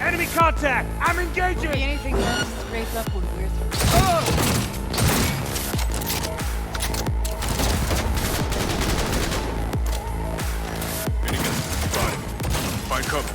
Enemy contact! I'm engaging! Could be anything that scrape up when we're through. Minigun, got it. Find cover.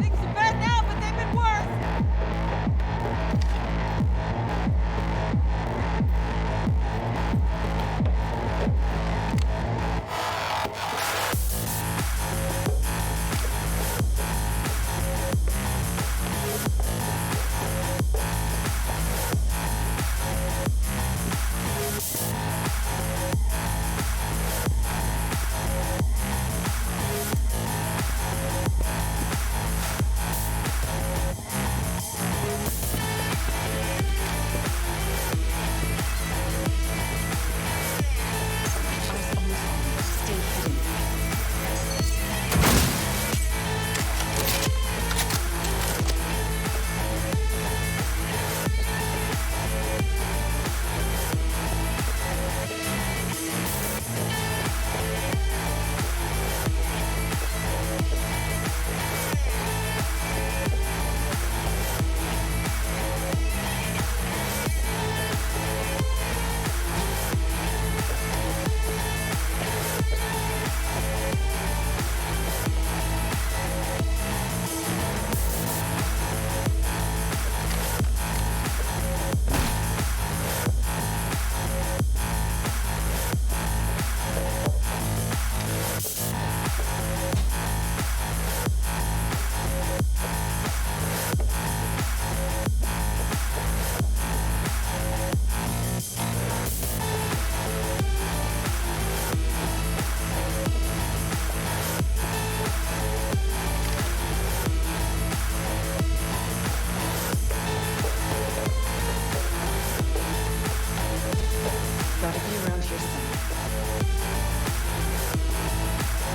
Things are bad now, but they've been worse. Stay hidden. Gotta be around here somewhere.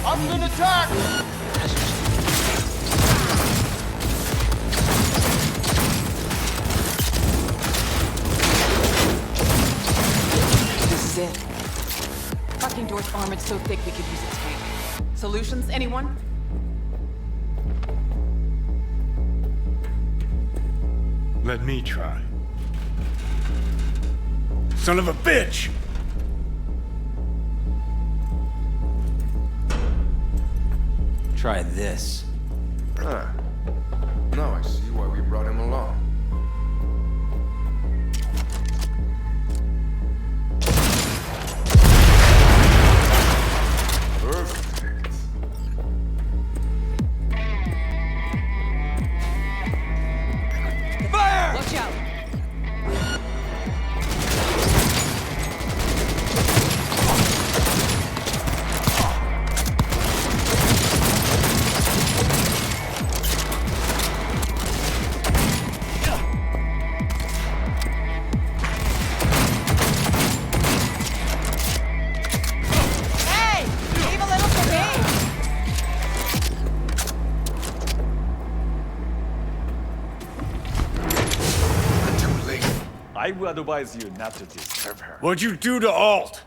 Under attack! This is it. Fucking door's armored so thick we could use a tank. Solutions, anyone? Let me try. Son of a bitch! Try this. Ah. Now I see why we brought him along. Perfect. Fire! Watch out! Hey! Leave a little for me! Too late. I would advise you not to disturb her. What'd you do to Alt?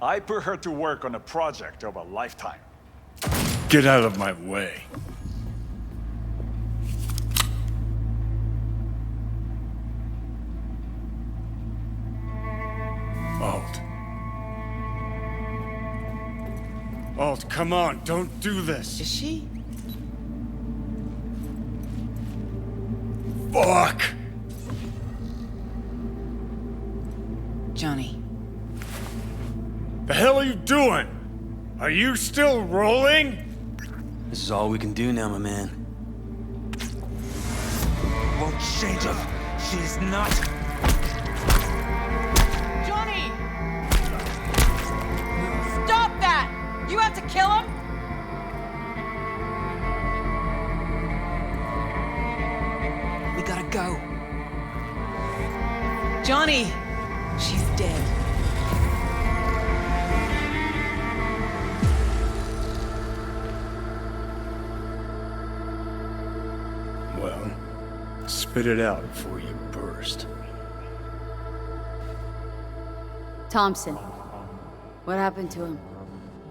I put her to work on a project of a lifetime. Get out of my way. Alt. Alt, come on, don't do this. Is she? Fuck! Johnny. The hell are you doing? Are you still rolling? This is all we can do now, my man. Won't change her. She's not. Johnny! Stop that! You have to kill him? We gotta go. Johnny! She's dead. Well, spit it out before you burst. Thompson. What happened to him?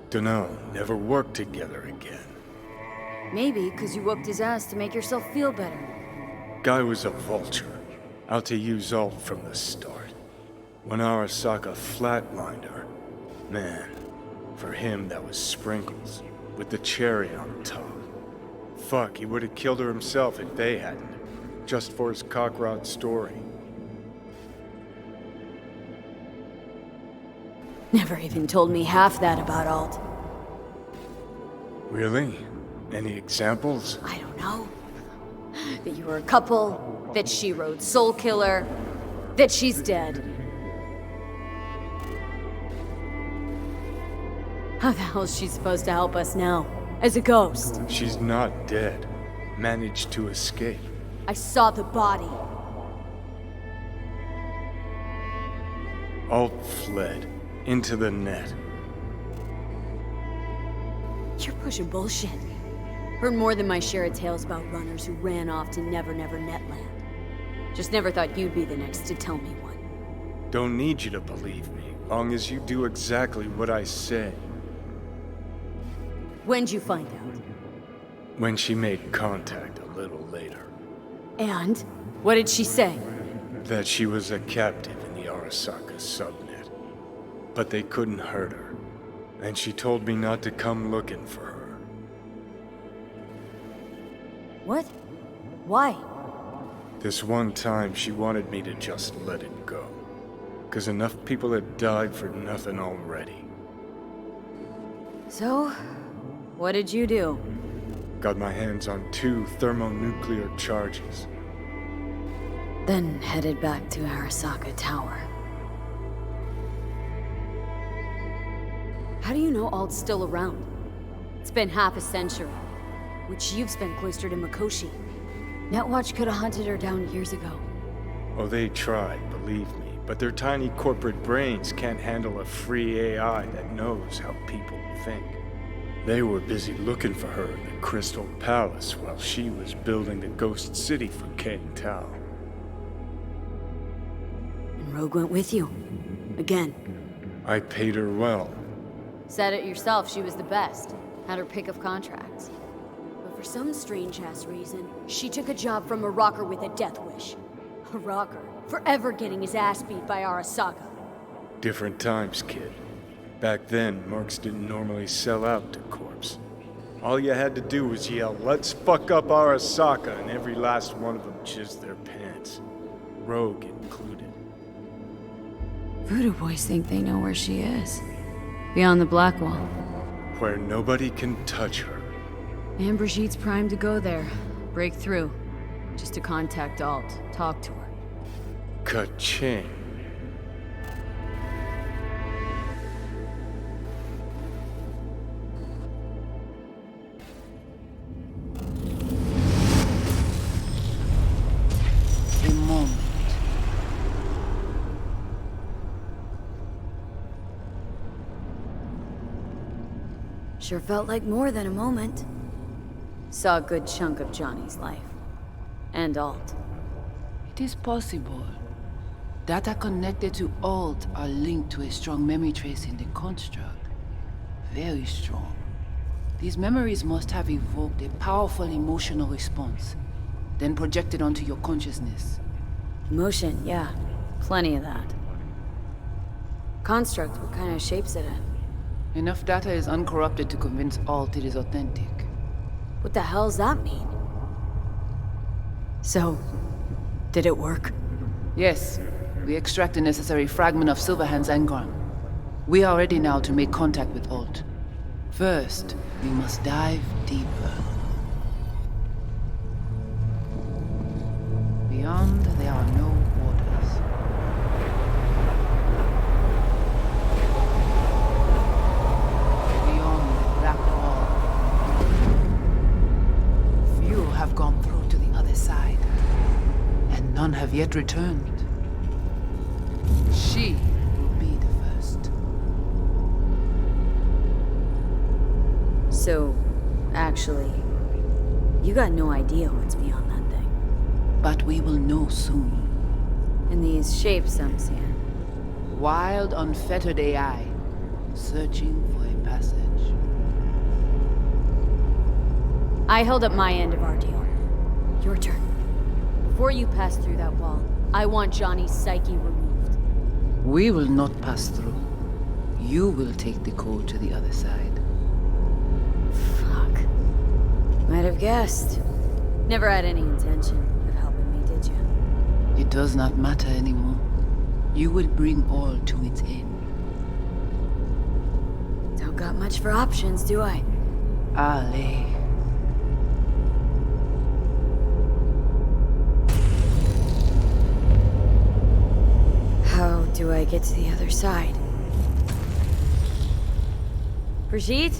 Dunno, never worked together again. Maybe because you whooped his ass to make yourself feel better. Guy was a vulture, out to use Alt from the start. When Arasaka flatlined her, man, for him that was sprinkles, with the cherry on top. Fuck, he would have killed her himself if they hadn't, just for his cockrod story. Never even told me half that about Alt. Really? Any examples? I don't know. That you were a couple, that she rode Soul Killer, that she's dead. How the hell is she supposed to help us now? As a ghost? She's not dead. Managed to escape. I saw the body. Alt fled. Into the net. You're pushing bullshit. Heard more than my share of tales about runners who ran off to Never Never Netland. Just never thought you'd be the next to tell me one. Don't need you to believe me, long as you do exactly what I say. When'd you find out? When she made contact a little later. And? What did she say? That she was a captive in the Arasaka subnet. But they couldn't hurt her. And she told me not to come looking for her. What? Why? This one time she wanted me to just let it go. 'Cause enough people had died for nothing already. So, what did you do? Got my hands on 2 thermonuclear charges. Then headed back to Arasaka Tower. How do you know Alt's still around? It's been half a century, which you've spent cloistered in Mikoshi. Netwatch could have hunted her down years ago. Oh, they tried, believe me, but their tiny corporate brains can't handle a free AI that knows how people think. They were busy looking for her in the Crystal Palace while she was building the Ghost City for Kang Tao. And Rogue went with you. Again. I paid her well. Said it yourself, she was the best. Had her pick of contracts. But for some strange-ass reason, she took a job from a rocker with a death wish. A rocker, forever getting his ass beat by Arasaka. Different times, kid. Back then, mercs didn't normally sell out to Corps. All you had to do was yell, "Let's fuck up Arasaka," and every last one of them jizzed their pants. Rogue included. Voodoo boys think they know where she is. Beyond the Black Wall. Where nobody can touch her. And Brigitte's primed to go there. Break through. Just to contact Alt. Talk to her. Ka-ching. A moment. Sure felt like more than a moment. Saw a good chunk of Johnny's life. And Alt. It is possible. Data connected to Alt are linked to a strong memory trace in the construct. Very strong. These memories must have evoked a powerful emotional response, then projected onto your consciousness. Emotion, yeah. Plenty of that. Construct, what kind of shape's it in? Enough data is uncorrupted to convince Alt it is authentic. What the hell's that mean? So, did it work? Yes, we extract the necessary fragment of Silverhand's engram. We are ready now to make contact with Alt. First, we must dive deeper. Beyond, there are no borders. Beyond the black wall. Few have gone through to the other side, and none have yet returned. She will be the first. So, actually, you got no idea what's beyond that thing. But we will know soon. And these shapes I'm seeing. Wild, unfettered AI, searching for a passage. I held up my end of our deal. Your turn. Before you pass through that wall, I want Johnny's psyche removed. We will not pass through. You will take the code to the other side. Fuck. Might have guessed. Never had any intention of helping me, did you? It does not matter anymore. You will bring all to its end. Don't got much for options, do I? Ale. How do I get to the other side? Brigitte?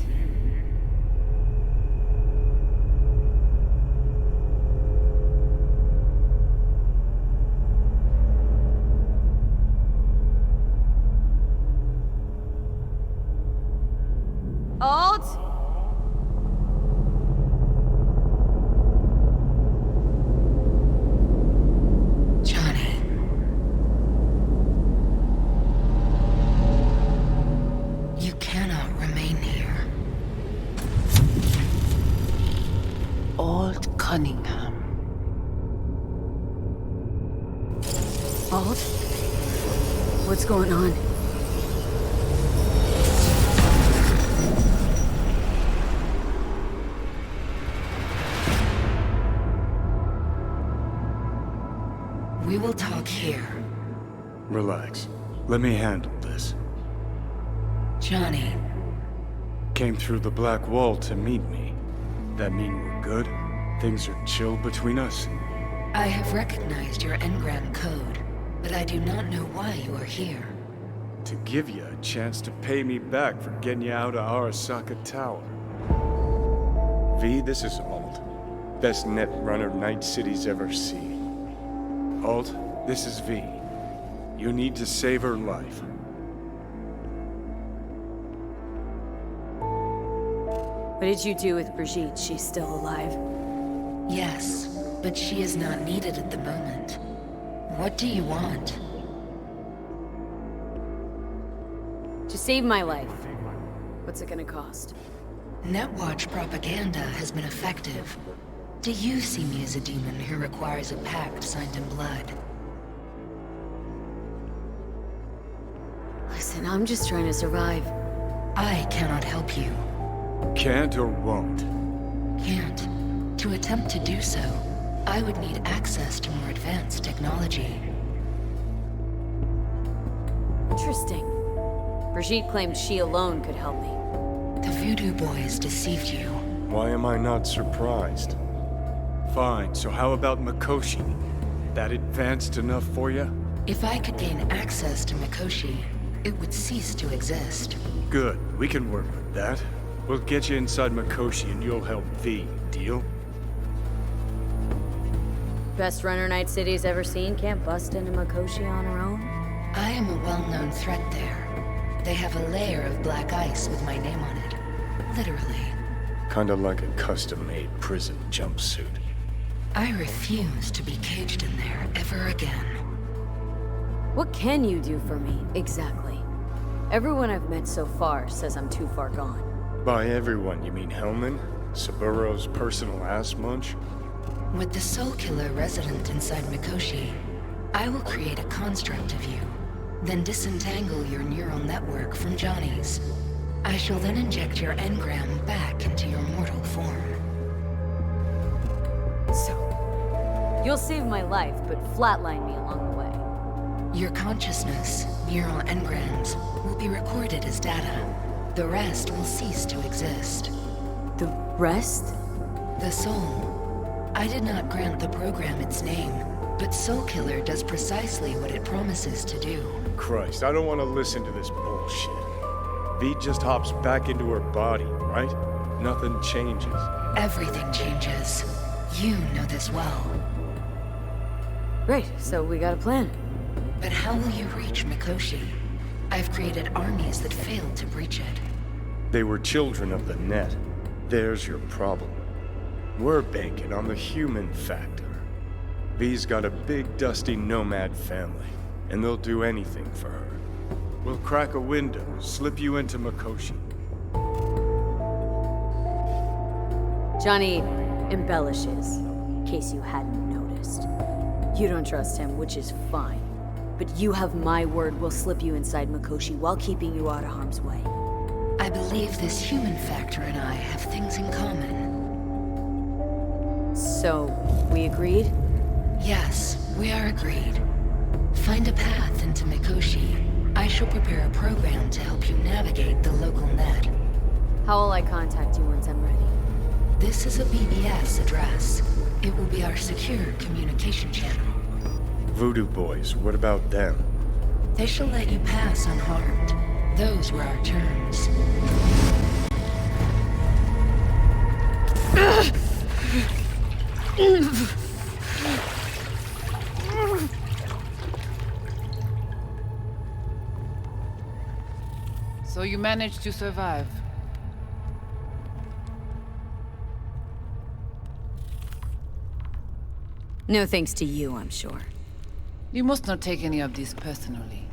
Alt? Johnny. You cannot remain here. Alt Cunningham. Alt? What's going on? We will talk here. Relax. Let me handle this. Johnny, Came through the black wall to meet me. That mean we're good? Things are chill between us? I have recognized your engram code, but I do not know why you are here. To give you a chance to pay me back for getting you out of Arasaka Tower. V, this is Alt. Best net runner Night City's ever seen. Alt, this is V. You need to save her life. What did you do with Brigitte? She's still alive. Yes, but she is not needed at the moment. What do you want? To save my life. What's it gonna cost? Netwatch propaganda has been effective. Do you see me as a demon who requires a pact signed in blood? Listen, I'm just trying to survive. I cannot help you. Can't or won't? Can't. To attempt to do so, I would need access to more advanced technology. Interesting. Brigitte claimed she alone could help me. The Voodoo Boys deceived you. Why am I not surprised? Fine, so how about Mikoshi? That advanced enough for you? If I could gain access to Mikoshi, it would cease to exist. Good, we can work with that. We'll get you inside Mikoshi and you'll help V. Deal? Best runner Night City's ever seen can't bust into Mikoshi on her own. I am a well-known threat there. They have a layer of black ice with my name on it. Literally. Kinda like a custom-made prison jumpsuit. I refuse to be caged in there ever again. What can you do for me, exactly? Everyone I've met so far says I'm too far gone. By everyone, you mean Hellman? Saburo's personal ass munch? With the Soul Killer resident inside Mikoshi, I will create a construct of you, then disentangle your neural network from Johnny's. I shall then inject your engram back into your mortal form. So, you'll save my life, but flatline me along the way. Your consciousness, neural engrams, will be recorded as data. The rest will cease to exist. The rest? The soul. I did not grant the program its name, but Soul Killer does precisely what it promises to do. Christ, I don't want to listen to this bullshit. V just hops back into her body, right? Nothing changes. Everything changes. You know this well. Great, so we got a plan. But how will you reach Mikoshi? I've created armies that failed to breach it. They were children of the net. There's your problem. We're banking on the human factor. V's got a big, dusty nomad family, and they'll do anything for her. We'll crack a window, slip you into Mikoshi. Johnny embellishes, in case you hadn't noticed. You don't trust him, which is fine. But you have my word we'll slip you inside Mikoshi while keeping you out of harm's way. I believe this human factor and I have things in common. So, we agreed? Yes, we are agreed. Find a path into Mikoshi. I shall prepare a program to help you navigate the local net. How will I contact you once I'm ready? This is a BBS address. It will be our secure communication channel. Voodoo boys, what about them? They shall let you pass unharmed. Those were our terms. So you managed to survive. No thanks to you, I'm sure. You must not take any of this personally.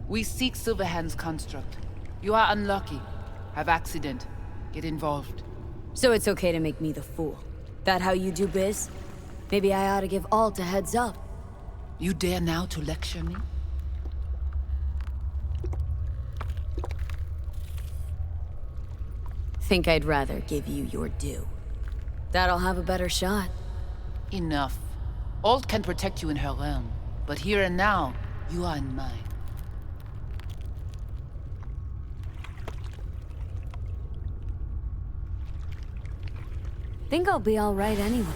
We seek Silverhand's construct. You are unlucky. Have accident. Get involved. So it's okay to make me the fool. That how you do biz? Maybe I ought to give Alt a heads up. You dare now to lecture me? Think I'd rather give you your due. That'll have a better shot. Enough. Alt can protect you in her realm, but here and now, you are in mine. Think I'll be all right anyway.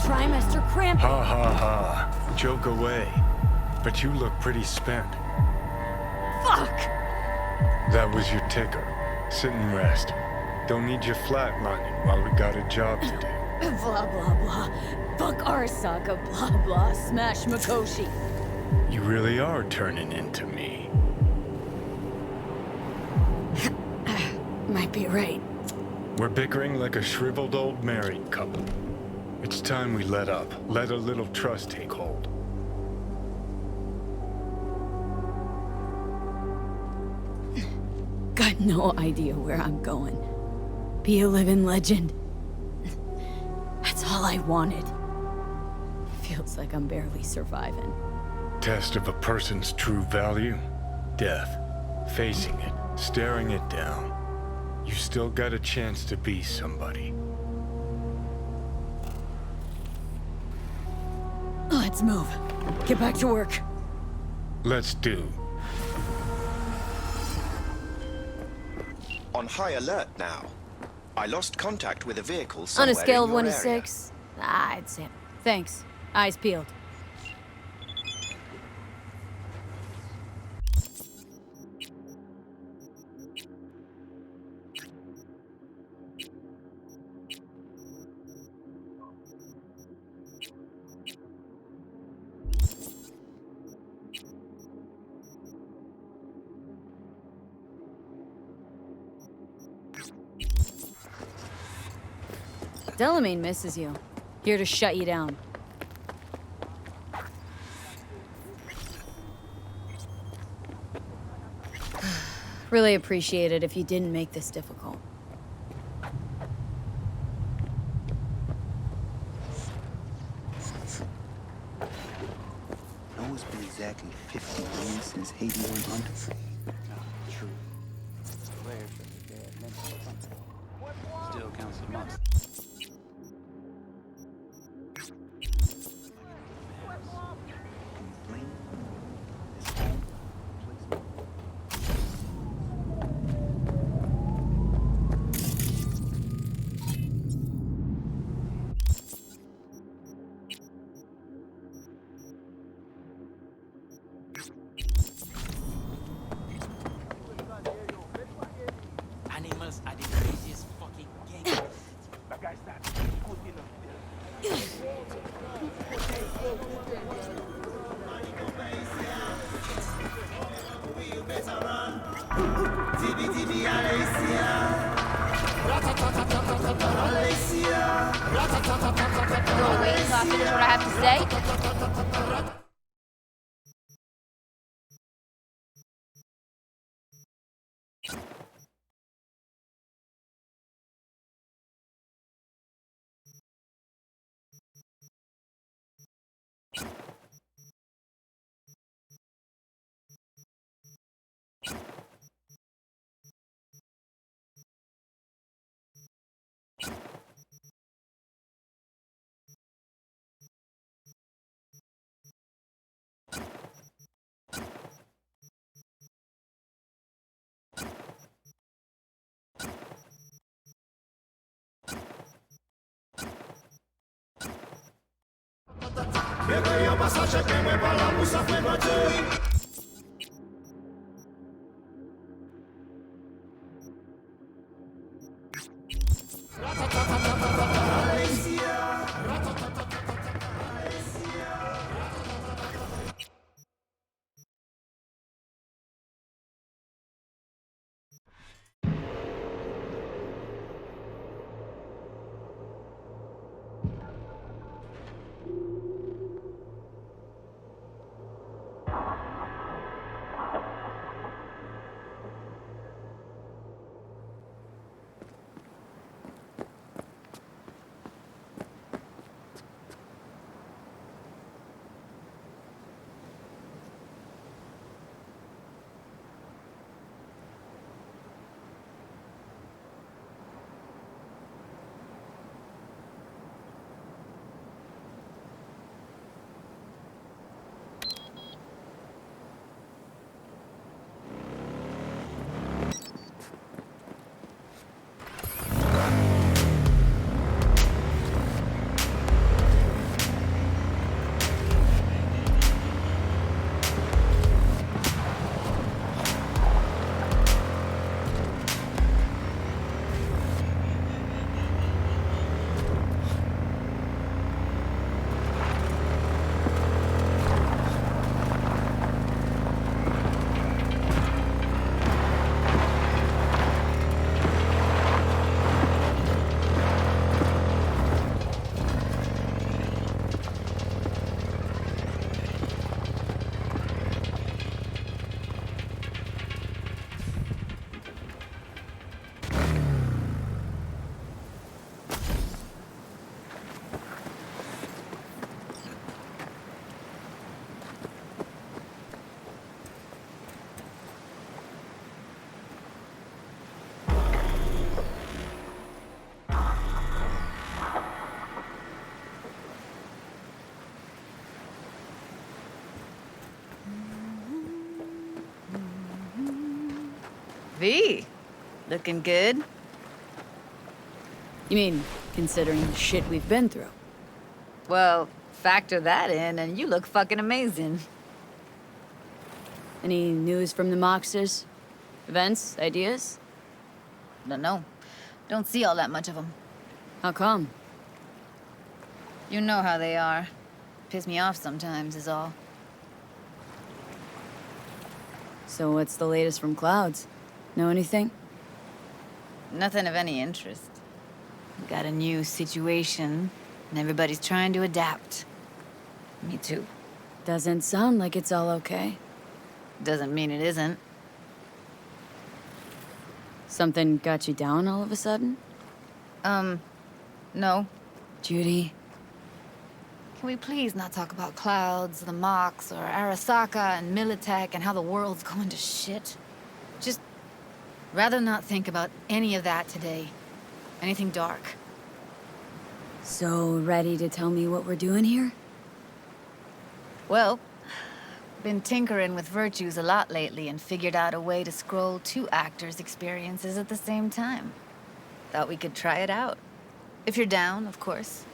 trimester cramping. Ha ha ha. Joke away. But you look pretty spent. Fuck! That was your ticker. Sit and rest. Don't need you flatlining while we got a job to do. Blah, blah, blah. Fuck Arasaka, blah, blah. Smash Mikoshi. You really are turning into me. Might be right. We're bickering like a shriveled old married couple. It's time we let up. Let a little trust take hold. Got no idea where I'm going. Be a living legend. That's all I wanted. Feels like I'm barely surviving. Test of a person's true value? Death. Facing it. Staring it down. You still got a chance to be somebody. Let's move. Get back to work. Let's do. On high alert now. I lost contact with a vehicle On somewhere a scale of in your 1 to area. 6, I'd say. Thanks. Eyes peeled. Delamain misses you. Here to shut you down. Really appreciate it if you didn't make this difficult. No, it's been exactly 50 years since Haiti went under. True. Still counts as months. Animals are the craziest fucking gang. Go away until I finish what I have to say. V, looking good. You mean, considering the shit we've been through? Well, factor that in and you look fucking amazing. Any news from the Moxers? Events? Ideas? No. Don't see all that much of them. How come? You know how they are. Piss me off sometimes is all. So what's the latest from Clouds? Know anything? Nothing of any interest. Got a new situation, and everybody's trying to adapt. Me too. Doesn't sound like it's all okay. Doesn't mean it isn't. Something got you down all of a sudden? No. Judy? Can we please not talk about Clouds, the Mox, or Arasaka and Militech and how the world's going to shit? Just rather not think about any of that today. Anything dark. So, ready to tell me what we're doing here? Well, been tinkering with virtues a lot lately and figured out a way to scroll 2 actors' experiences at the same time. Thought we could try it out. If you're down, of course.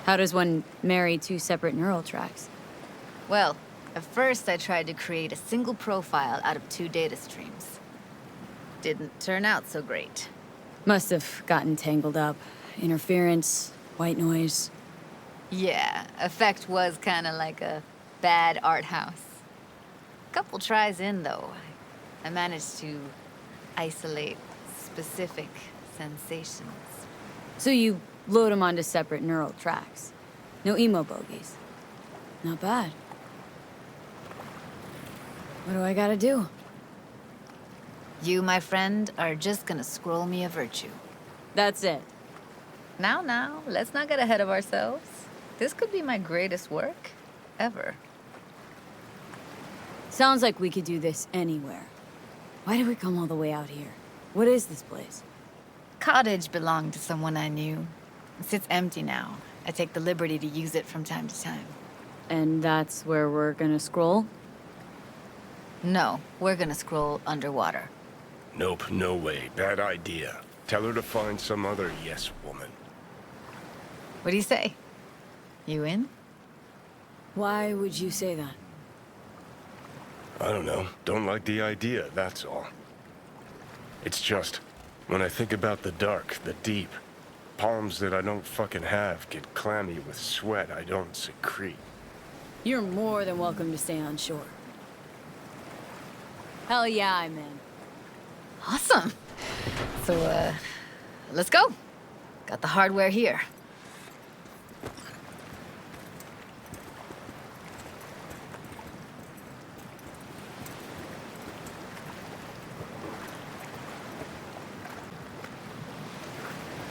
How does one marry 2 separate neural tracks? Well, at first I tried to create a single profile out of 2 data streams. Didn't turn out so great. Must have gotten tangled up. Interference, white noise. Yeah, effect was kinda like a bad art house. Couple tries in, though, I managed to isolate specific sensations. So you load them onto separate neural tracks. No emo bogies. Not bad. What do I gotta do? You, my friend, are just gonna scroll me a virtue. That's it. Now, let's not get ahead of ourselves. This could be my greatest work ever. Sounds like we could do this anywhere. Why did we come all the way out here? What is this place? Cottage belonged to someone I knew. It sits empty now. I take the liberty to use it from time to time. And that's where we're gonna scroll? No, we're gonna scroll underwater. Nope, no way. Bad idea. Tell her to find some other yes woman. What do you say? You in? Why would you say that? I don't know. Don't like the idea, that's all. It's just, when I think about the dark, the deep, palms that I don't fucking have get clammy with sweat I don't secrete. You're more than welcome to stay on shore. Hell yeah, I'm in. Awesome. So, let's go. Got the hardware here.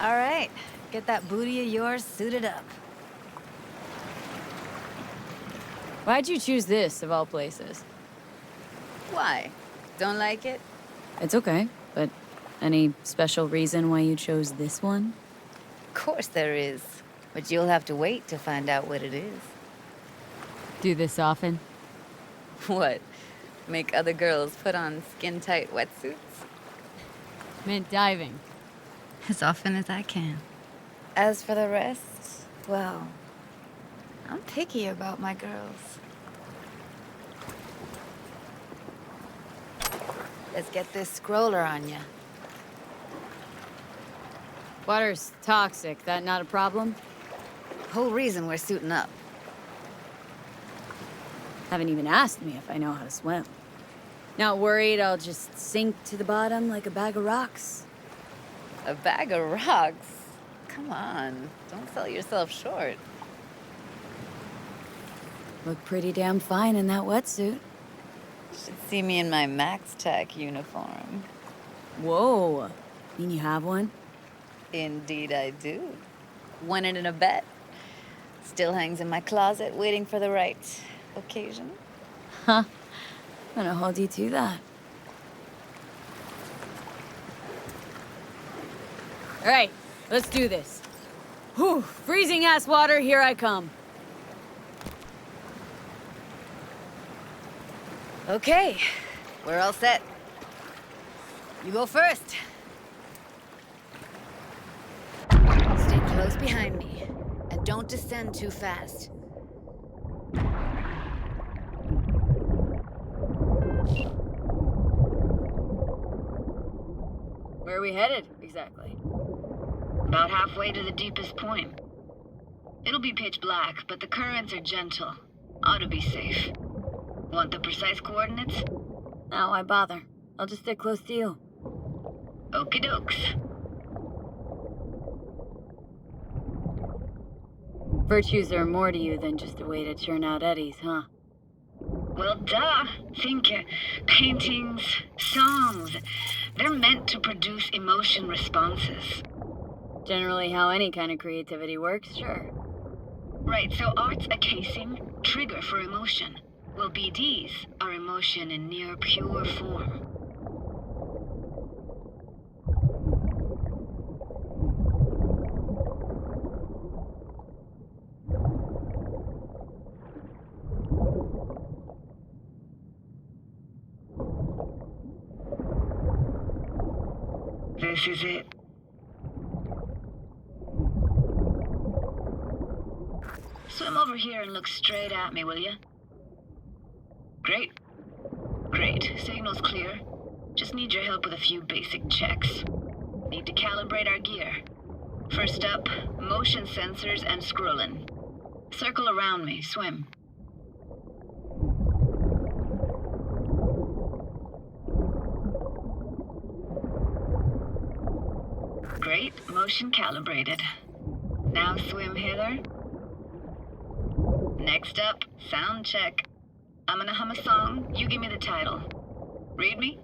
All right, get that booty of yours suited up. Why'd you choose this, of all places? Why? Don't like it? It's okay, but any special reason why you chose this one? Of course there is, but you'll have to wait to find out what it is. Do this often? What? Make other girls put on skin-tight wetsuits? Meant diving. As often as I can. As for the rest, well, I'm picky about my girls. Let's get this scroller on ya. Water's toxic, that not a problem? Whole reason we're suiting up. Haven't even asked me if I know how to swim. Not worried I'll just sink to the bottom like a bag of rocks? A bag of rocks? Come on, don't sell yourself short. Look pretty damn fine in that wetsuit. Should see me in my Max Tech uniform. Whoa, mean you have one? Indeed I do. Won it in a bet. Still hangs in my closet, waiting for the right occasion. Huh, I'm gonna hold you to that. All right, let's do this. Whew, freezing ass water, here I come. Okay, We're all set. You go first. Stay close behind me, and don't descend too fast. Where are we headed, exactly? About halfway to the deepest point. It'll be pitch black, but the currents are gentle. Ought to be safe. Want the precise coordinates? No, why bother? I'll just stick close to you. Okie dokes. Virtues are more to you than just a way to churn out eddies, huh? Well, duh. Think paintings, songs. They're meant to produce emotion responses. Generally how any kind of creativity works, sure. Right, so art's a casing, trigger for emotion. Well, BDs are emotion in near pure form. This is it. Swim over here and look straight at me, will you? Great. Great. Signal's clear. Just need your help with a few basic checks. Need to calibrate our gear. First up, motion sensors and scrolling. Circle around me. Swim. Great. Motion calibrated. Now swim hither. Next up, sound check. I'm gonna hum a song. You give me the title. Read me?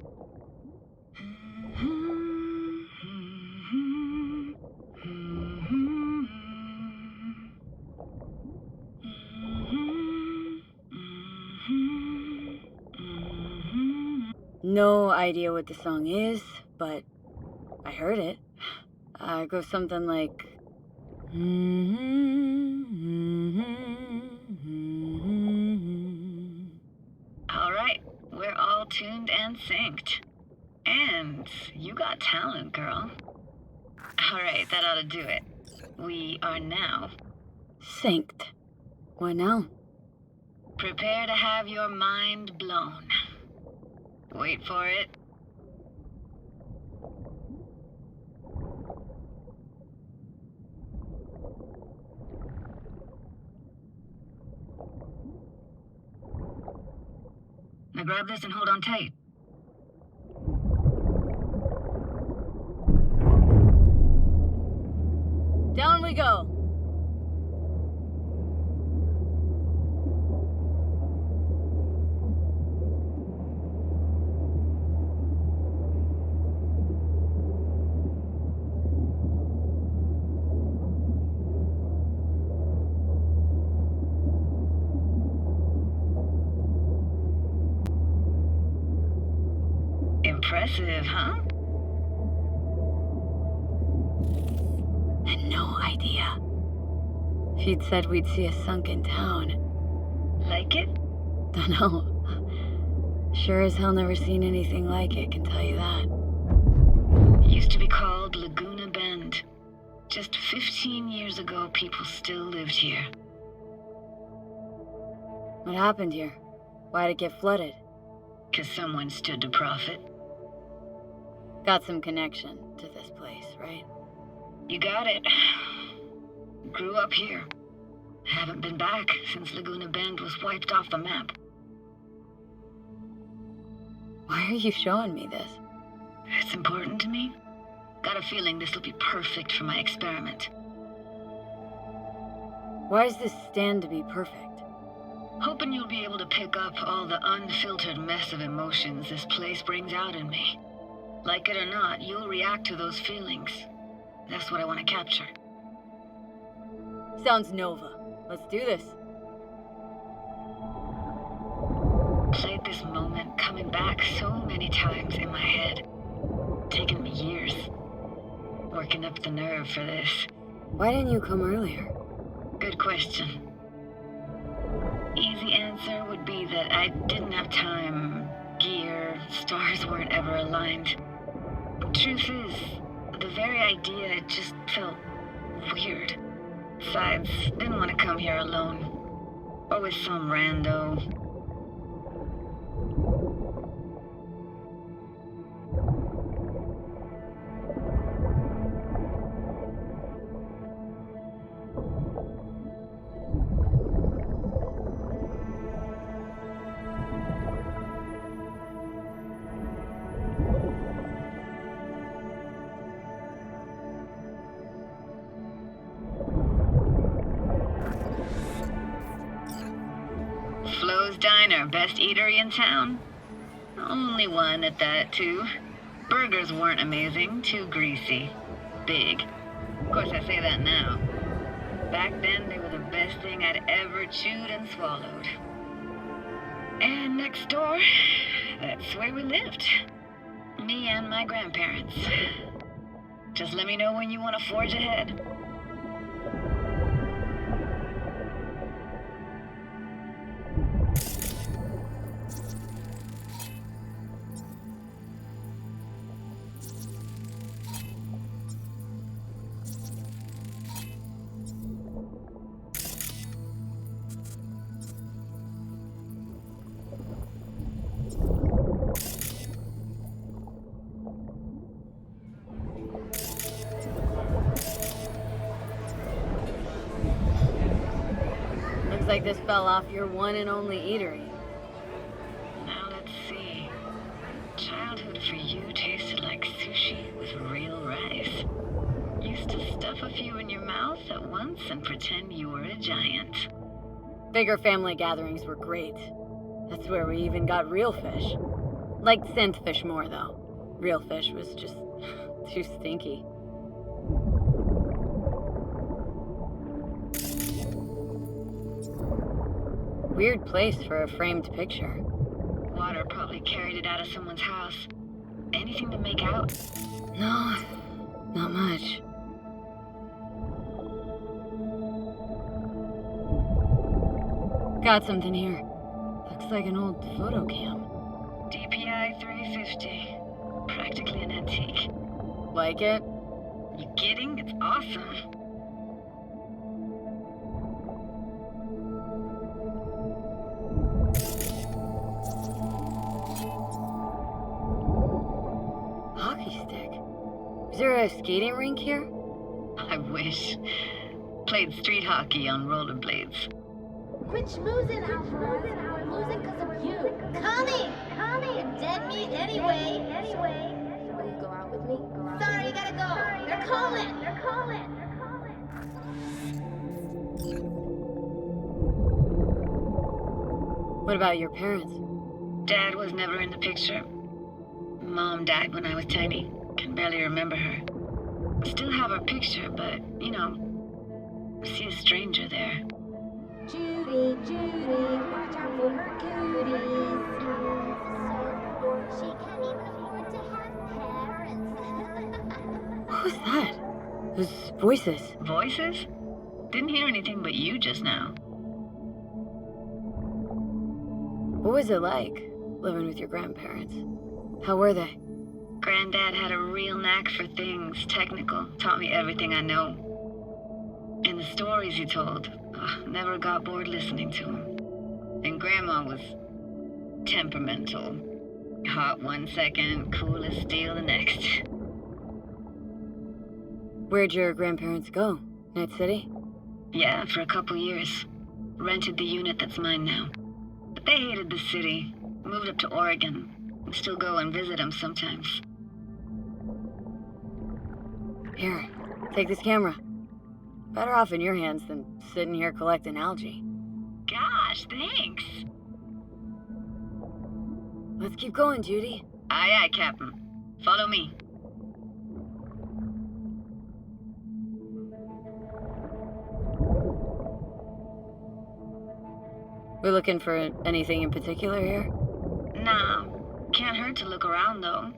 No idea what the song is, but I heard it. It goes something like... All right, we're all tuned and synced. And you got talent, girl. All right, that ought to do it. We are now synced. What now? Prepare to have your mind blown. Wait for it. Now grab this and hold on tight. Down we go. Impressive, huh? Had no idea. If you'd said we'd see a sunken town. Like it? Dunno. Sure as hell never seen anything like it, can tell you that. Used to be called Laguna Bend. Just 15 years ago, people still lived here. What happened here? Why'd it get flooded? 'Cause someone stood to profit. Got some connection to this place, right? You got it. Grew up here. Haven't been back since Laguna Bend was wiped off the map. Why are you showing me this? It's important to me. Got a feeling this will be perfect for my experiment. Why does this stand to be perfect? Hoping you'll be able to pick up all the unfiltered mess of emotions this place brings out in me. Like it or not, you'll react to those feelings. That's what I want to capture. Sounds Nova. Let's do this. Played this moment coming back so many times in my head. Taken me years. Working up the nerve for this. Why didn't you come earlier? Good question. Easy answer would be that I didn't have time gear, stars weren't ever aligned. Truth is, the very idea, it just felt weird. Besides, didn't want to come here alone. Or with some rando. Flo's Diner, best eatery in town? Only one at that, too. Burgers weren't amazing, too greasy. Big. Of course, I say that now. Back then, they were the best thing I'd ever chewed and swallowed. And next door, that's where we lived. Me and my grandparents. Just let me know when you want to forge ahead. Looks like this fell off your one and only eatery. Now let's see. Childhood for you tasted like sushi with real rice. Used to stuff a few in your mouth at once and pretend you were a giant. Bigger family gatherings were great. That's where we even got real fish. Liked synth fish more, though. Real fish was just too stinky. Weird place for a framed picture. Water probably carried it out of someone's house. Anything to make out? No, not much. Got something here. Looks like an old photo cam. DPI 350. Practically an antique. Like it? You kidding? It's awesome. Hockey stick? Is there a skating rink here? I wish. Played street hockey on rollerblades. Quit schmoozing, Alfred. We're losing because of you. Connie! You're dead meat anyway. Will you go out with me? Sorry, you gotta go. They're calling. What about your parents? Dad was never in the picture. Mom died when I was tiny. Can barely remember her. Still have her picture, but, you know, see a stranger there. Judy, watch out for her cuties. She can't even afford to have parents. What was that? Those voices. Voices? Didn't hear anything but you just now. What was it like, living with your grandparents? How were they? Granddad had a real knack for things technical. Taught me everything I know. And the stories he told, never got bored listening to him. And Grandma was temperamental. Hot one second, cool as steel the next. Where'd your grandparents go? Night City? Yeah, for a couple years. Rented the unit that's mine now. But they hated the city. Moved up to Oregon. And still go and visit them sometimes. Here, take this camera. Better off in your hands than sitting here collecting algae. Gosh, thanks. Let's keep going, Judy. Aye, aye, Captain. Follow me. We're looking for anything in particular here? Nah, can't hurt to look around though.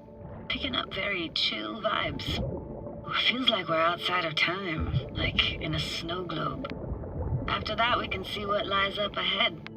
Picking up very chill vibes. Feels like we're outside of time, like in a snow globe. After that, we can see what lies up ahead.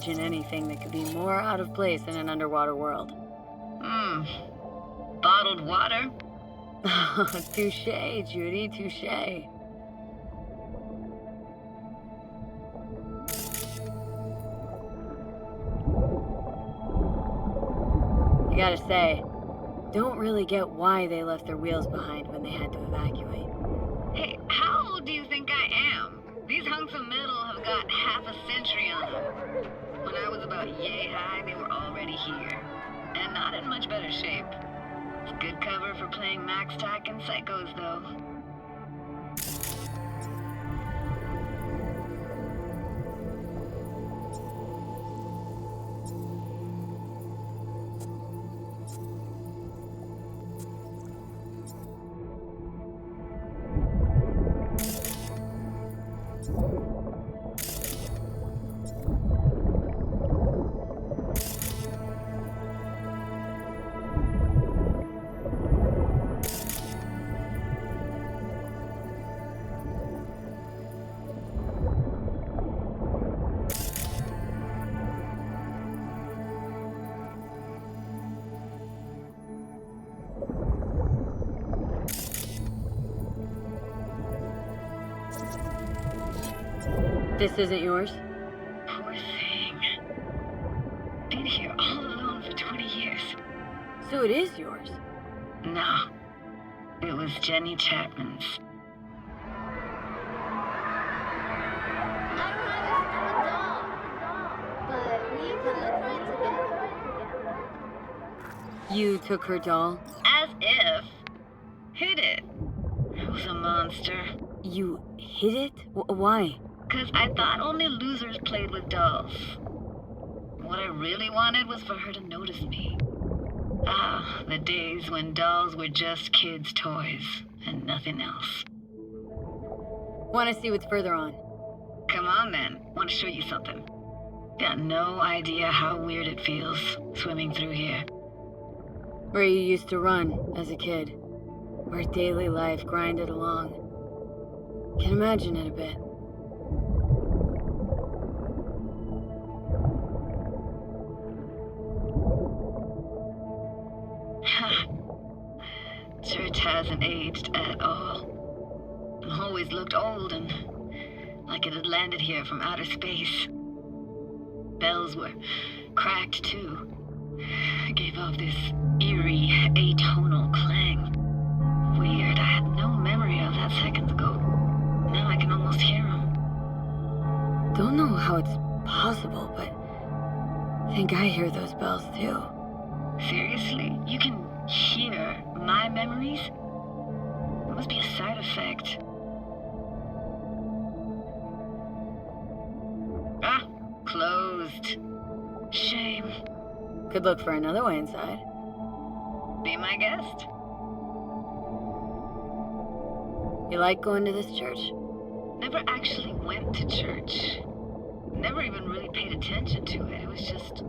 imagine anything that could be more out of place in an underwater world. Bottled water? Touché, Judy, touché. I gotta say, don't really get why they left their wheels behind when they had to evacuate. Hey, how old do you think I am? These hunks of metal have got half a century on them. When I was about yay high, they were already here. And not in much better shape. It's good cover for playing Max Tack and Psychos, though. This isn't yours? Poor thing. Been here all alone for 20 years. So it is yours? No. It was Jenny Chapman's. You took her doll? As if. Hid it. It was a monster. You hid it? Why? 'Cause I thought only losers played with dolls. What I really wanted was for her to notice me. Ah, the days when dolls were just kids' toys and nothing else. Want to see what's further on? Come on then, want to show you something. Got no idea how weird it feels swimming through here. Where you used to run as a kid. Where daily life grinded along. Can imagine it a bit. Church hasn't aged at all. Always looked old and like it had landed here from outer space. Bells were cracked too. Gave off this eerie, atonal clang. Weird, I had no memory of that seconds ago. Now I can almost hear them. Don't know how it's possible, but I think I hear those bells too. Seriously? You can hear my memories? It must be a side effect. Ah, closed. Shame. Could look for another way inside. Be my guest. You like going to this church? Never actually went to church. Never even really paid attention to it. It was just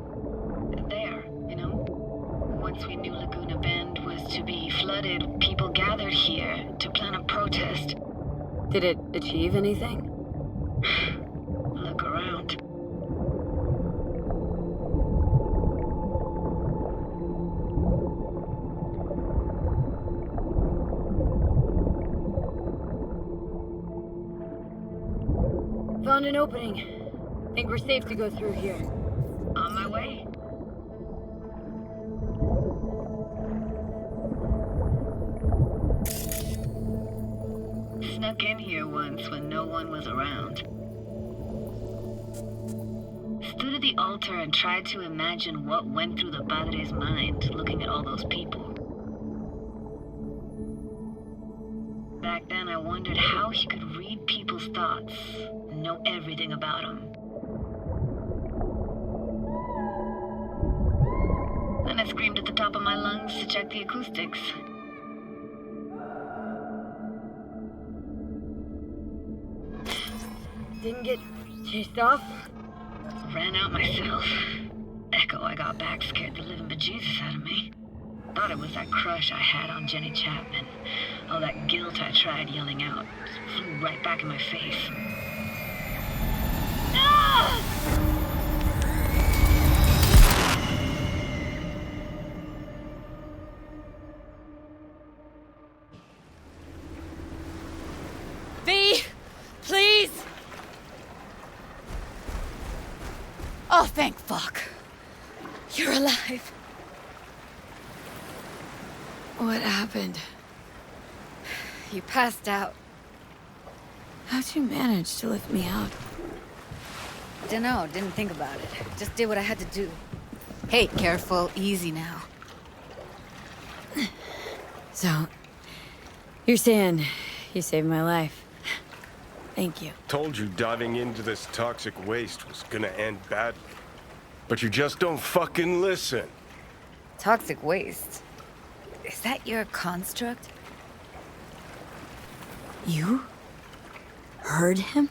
there, you know? Once we knew Laguna Bend was to be flooded, people gathered here to plan a protest. Did it achieve anything? Look around. Found an opening. Think we're safe to go through here. On my way. Snuck in here once when no one was around. Stood at the altar and tried to imagine what went through the padre's mind looking at all those people. Back then I wondered how he could read people's thoughts and know everything about them. Then I screamed at the top of my lungs to check the acoustics. Didn't get chased off? Ran out myself. Echo I got back scared the living bejesus out of me. Thought it was that crush I had on Jenny Chapman. All that guilt I tried yelling out just flew right back in my face. Ah! What happened? You passed out. How'd you manage to lift me out? Dunno, didn't think about it. Just did what I had to do. Hey, careful, easy now. So, you're saying you saved my life. Thank you. Told you diving into this toxic waste was gonna end badly. But you just don't fucking listen. Toxic waste? Is that your construct? You? Heard him?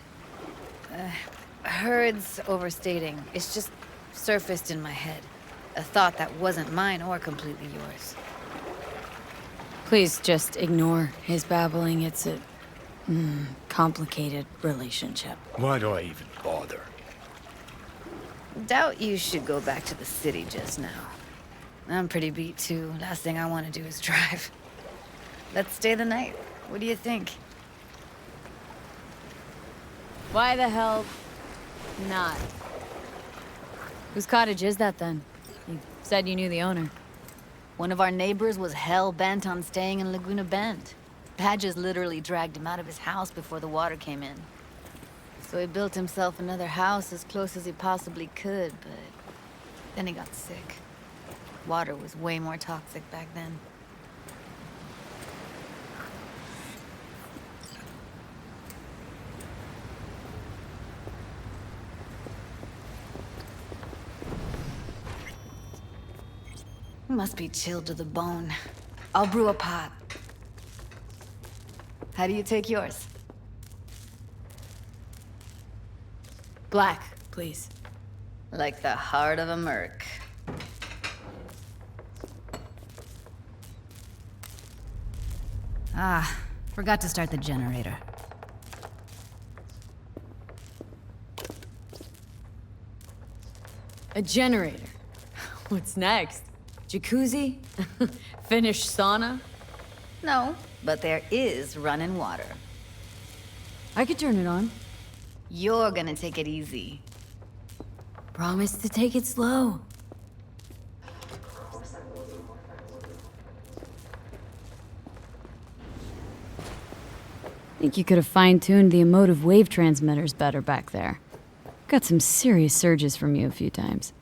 Heard's overstating. It's just surfaced in my head. A thought that wasn't mine or completely yours. Please just ignore his babbling. It's a complicated relationship. Why do I even bother? Doubt you should go back to the city just now. I'm pretty beat too. Last thing I want to do is drive. Let's stay the night. What do you think? Why the hell not? Whose cottage is that then? You said you knew the owner. One of our neighbors was hell-bent on staying in Laguna Bend. Badges literally dragged him out of his house before the water came in. So he built himself another house as close as he possibly could, but then he got sick. Water was way more toxic back then. Must be chilled to the bone. I'll brew a pot. How do you take yours? Black, please. Like the heart of a merc. Ah, forgot to start the generator. A generator. What's next? Jacuzzi? Finnish sauna? No, but there is running water. I could turn it on. You're gonna take it easy. Promise to take it slow. Think you could have fine-tuned the emotive wave transmitters better back there. Got some serious surges from you a few times.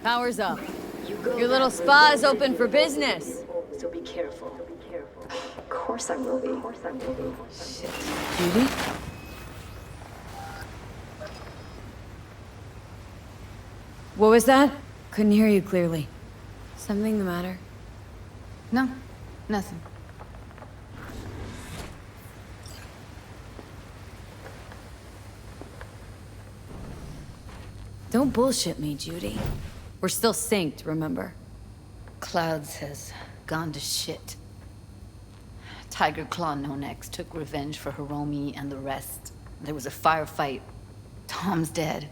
Power's up. Your little spa is open for business. So be careful. Of course I will be. Shit. Judy? What was that? Couldn't hear you clearly. Something the matter? No, nothing. Don't bullshit me, Judy. We're still synced, remember? Clouds has gone to shit. Tiger Claw No Next took revenge for Hiromi and the rest. There was a firefight. Tom's dead.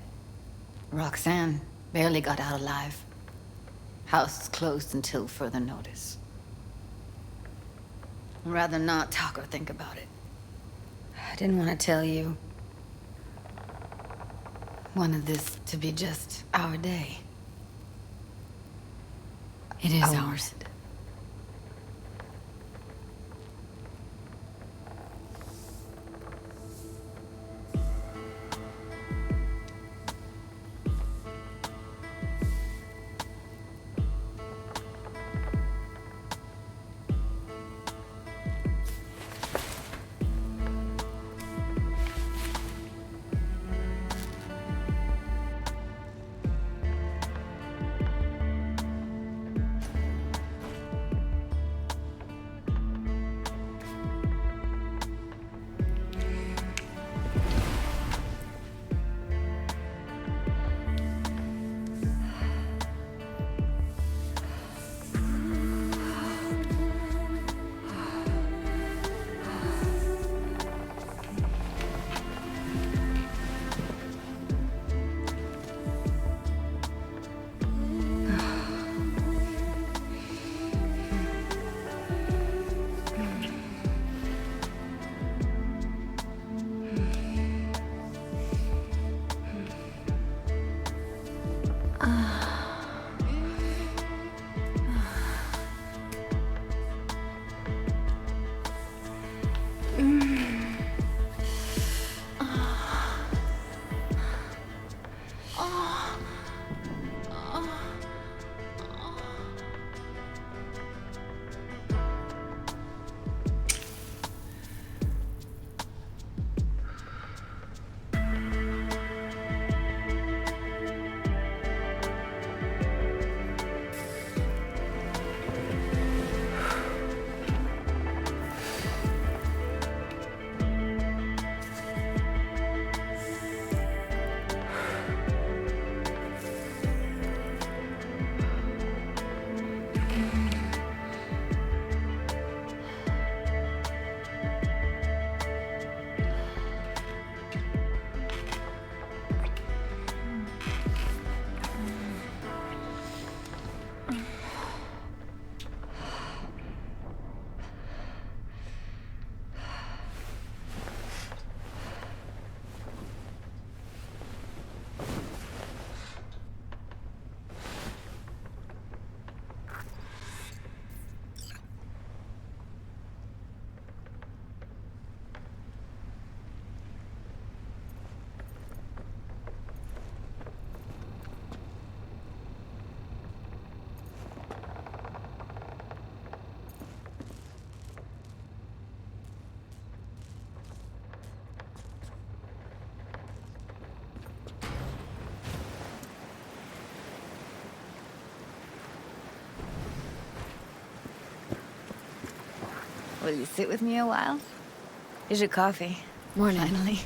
Roxanne barely got out alive. House is closed until further notice. I'd rather not talk or think about it. I didn't want to tell you. Wanted this to be just our day. It is ours. Will you sit with me a while? Here's your coffee. Morning. Finally.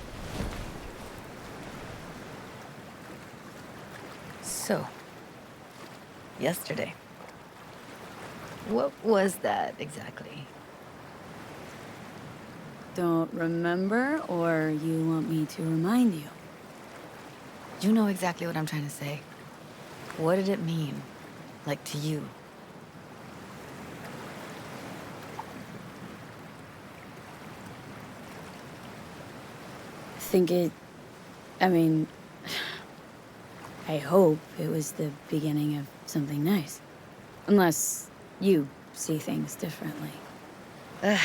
So, yesterday. What was that exactly? Don't remember, or you want me to remind you? You know exactly what I'm trying to say. What did it mean? Like, to you? I hope it was the beginning of something nice. Unless you see things differently. Ugh.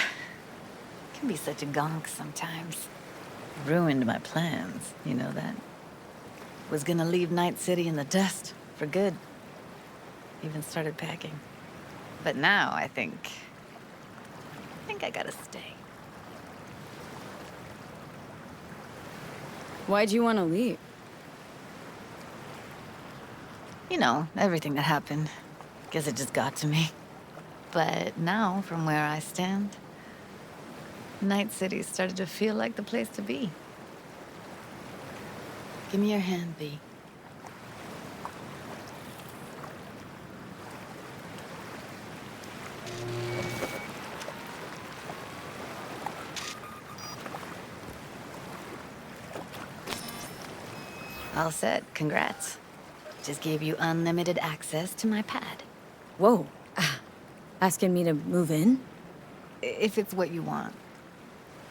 Can be such a gonk sometimes. Ruined my plans, you know that? Was gonna leave Night City in the dust, for good. Even started packing. But now I think I gotta stay. Why'd you want to leave? You know, everything that happened. Guess it just got to me. But now, from where I stand, Night City started to feel like the place to be. Give me your hand, V. All set. Congrats. Just gave you unlimited access to my pad. Whoa. Asking me to move in? If it's what you want.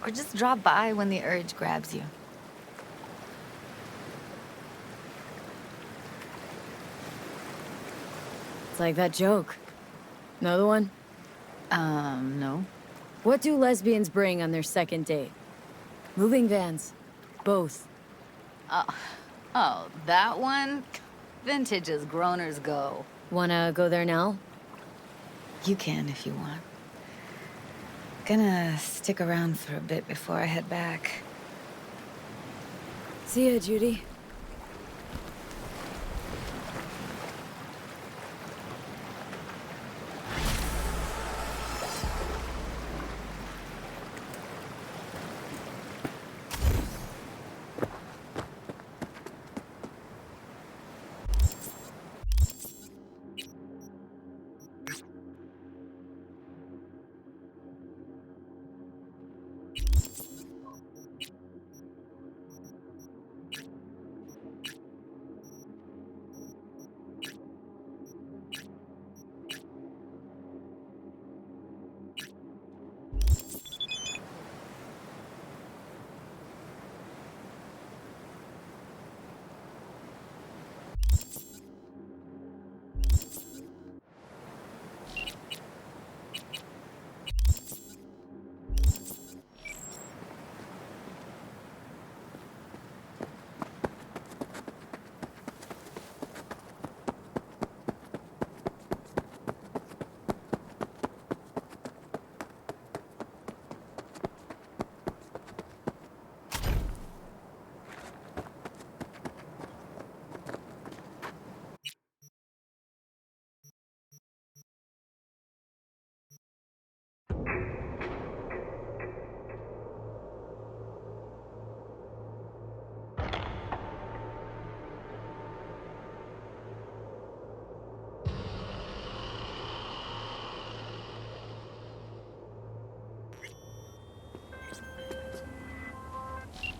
Or just drop by when the urge grabs you. It's like that joke. Know the one? No. What do lesbians bring on their second date? Moving vans. Both. Oh, that one? Vintage as growners go. Wanna go there now? You can if you want. Gonna stick around for a bit before I head back. See ya, Judy.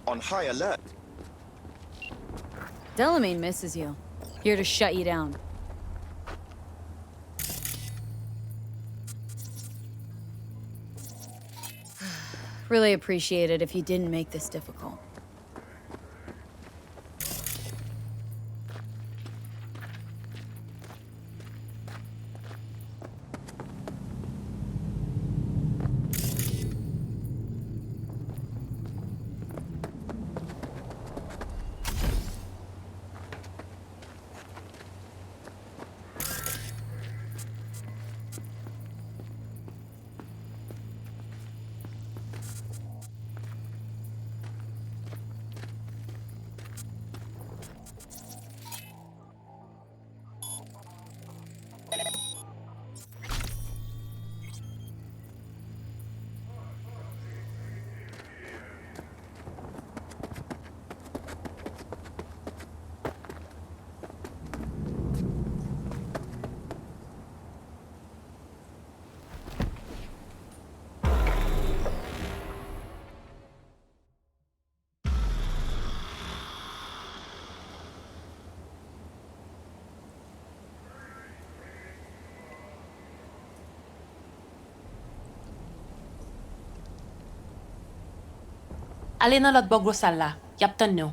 On high alert. Delamain misses you. Here to shut you down. Really appreciate it if you didn't make this difficult. Ale nan lot bo gros sal la. Yap tan nou.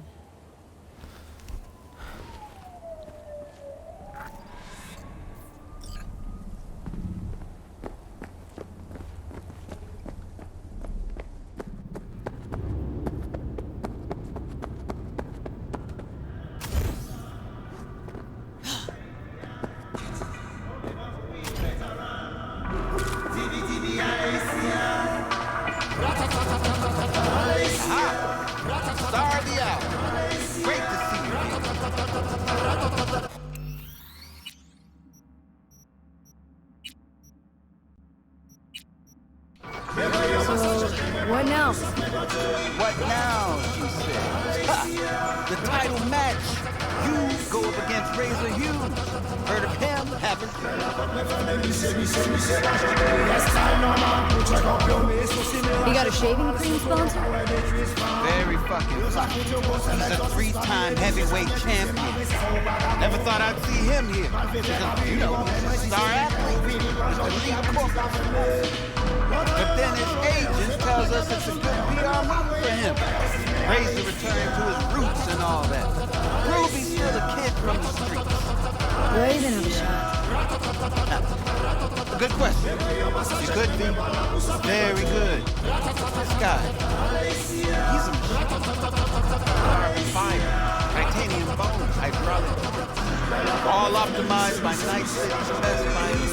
Star of the hour. Great to see you here. What now? What now, she said. Ha! The title match. You go up against Razor Hughes. Heard of him, haven't you? You got a shaving cream sponsor? Very fucking lucky. He's a 3-time heavyweight champion. Never thought I'd see him here. Because, you know, he's a star athlete. Elite Corp. But then his agent tells us it's a good PR move for him. Razor returning to his roots and all that. Prove he's still a kid from the streets. Where are you gonna have a shot? Good question. You could be. Very good. This guy, he's a machine. Carbon fiber, titanium bones, hydraulic units. All optimized by Night City's best minds.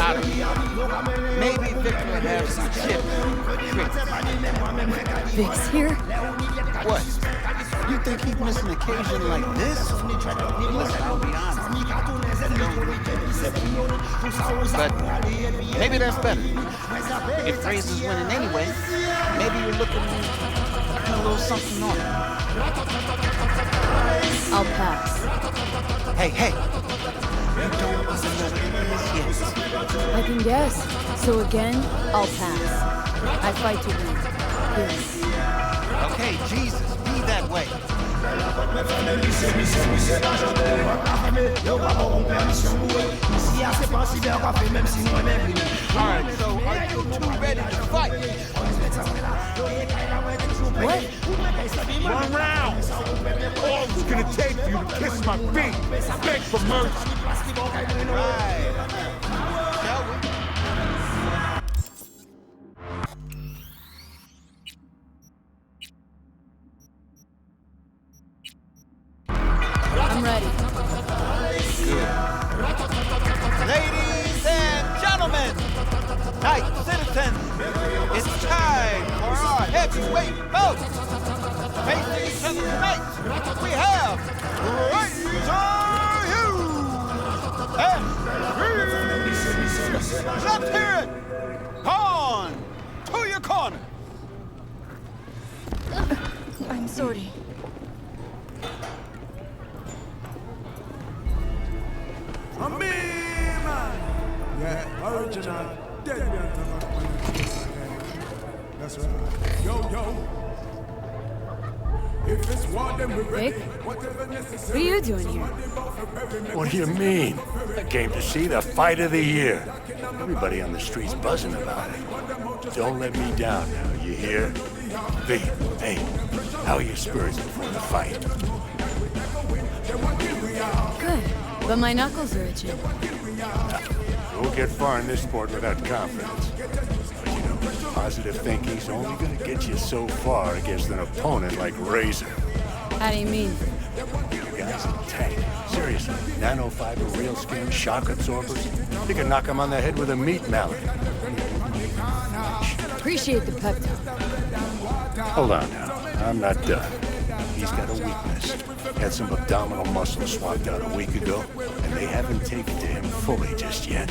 I don't know. Maybe Victor would have some chips. Vic's here? What? You think he'd miss an occasion like this? Listen, I'll be honest. But maybe that's better. If Razor's winning anyway, maybe you're looking a little something on it. I'll pass. Hey. You don't even know what it is yet. I can guess. So again, I'll pass. I fight to win. Period. Okay, Jesus, be that way. Alright, so are you two ready to fight? What? 1 round! All it's gonna take for you to kiss my feet, beg for mercy. Right. Shall we? I'm ready. Good. Ladies and gentlemen, night citizens, it's time for our heavyweight bout. Facing each other tonight, we have Razor Hughes and let's hear it. On to your corner. I'm sorry. I'm me, man. Yeah, original. Dead man. That's right. Yo. If it's war, then we're ready. What are you doing here? What do you mean? I came to see the fight of the year. Everybody on the street's buzzing about it. Don't let me down now, you hear? V, hey, how are your spirits before the fight? Good, but my knuckles are itching. You won't get far in this sport without confidence. But you know, positive thinking's only gonna get you so far against an opponent like Razor. How do you mean? You guy's a tank. Seriously, nanofiber, real skin, shock absorbers. You can knock him on the head with a meat mallet. Appreciate the pep talk. Hold on now. I'm not done. He's got a weakness. Had some abdominal muscle swapped out a week ago, and they haven't taken to him fully just yet.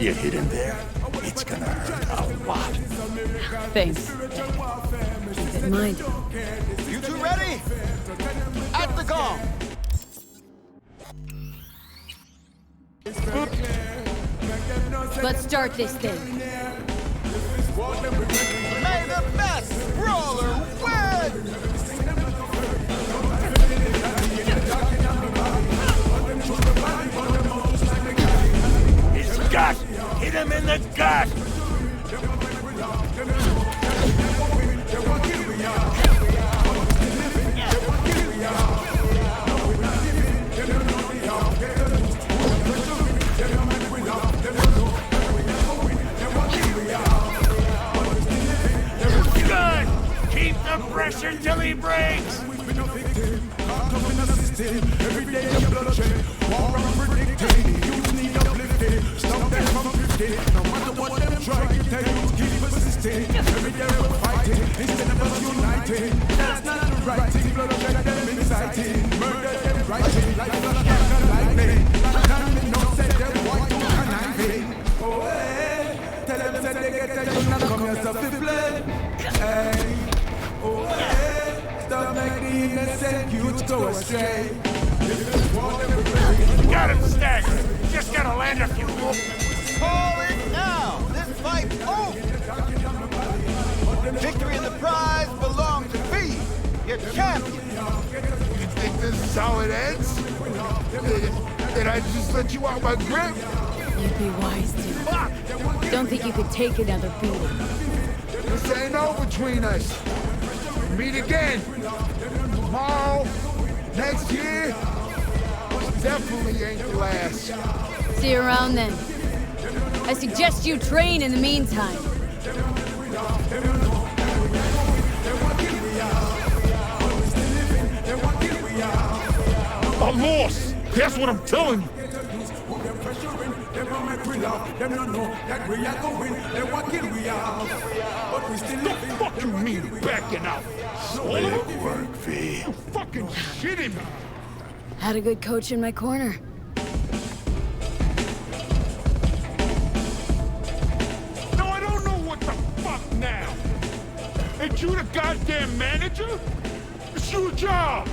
You hit him there, it's gonna hurt a lot. Thanks. Keep it in mind. You two ready? At the gong. Let's start this thing. May the best brawler win! His gut! Hit him in the gut! every day your blood shed. War unpredicted, youth need uplifted. Stop them from 50. No matter what them try, tell you to keep persisting. Every day we're fighting instead of us uniting. That's not the right thing. Blood shed them inciting. Murder them writing like flash and lightning. Time they know said them white to conniving. Oh hey, tell them said they get you not come yourself to play. Hey, oh hey, stop making the innocent youth go astray. You got him staggered. Just gotta land a few. Call it now. This fight's over. Victory and the prize belong to me, your champion. You think this is how it ends? Did I just let you out my grip? You'd be wise to. Don't think you could take another beating. This ain't over between us. Meet again. Tomorrow. Next year. Definitely ain't the last. See you around then. I suggest you train in the meantime. I'm lost. That's what I'm telling you. The fuck you mean backing out? Slick work, V. You fucking shitting me. Had a good coach in my corner. No, I don't know what the fuck now. Ain't you the goddamn manager? It's your job.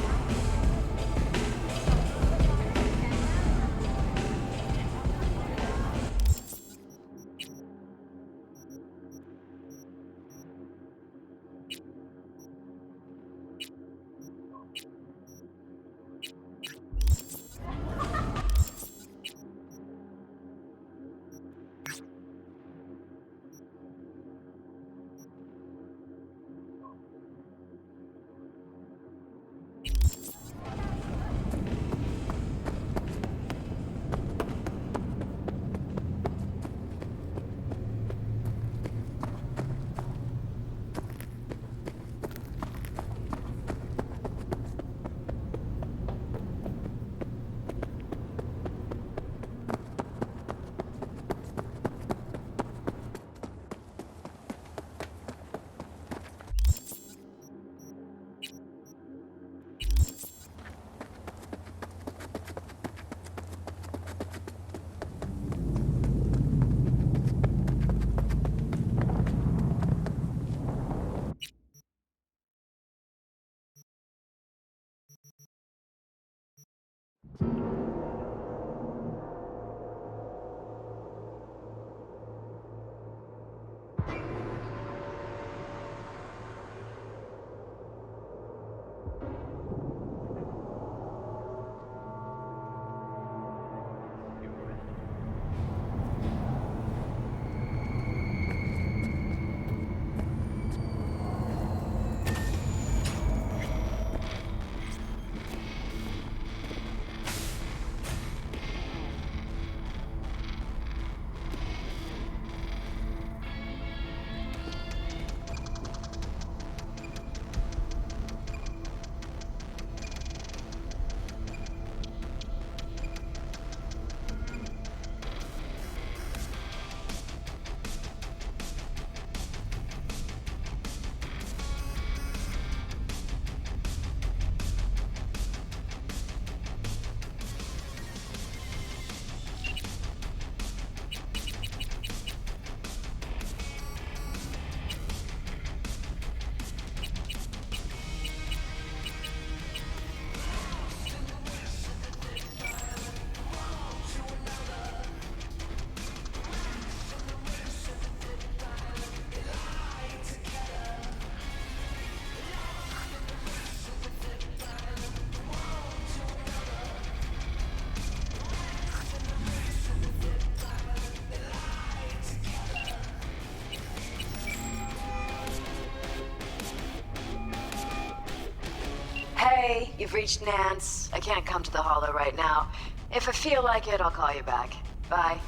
Hey, you've reached Nance. I can't come to the Hollow right now. If I feel like it, I'll call you back. Bye.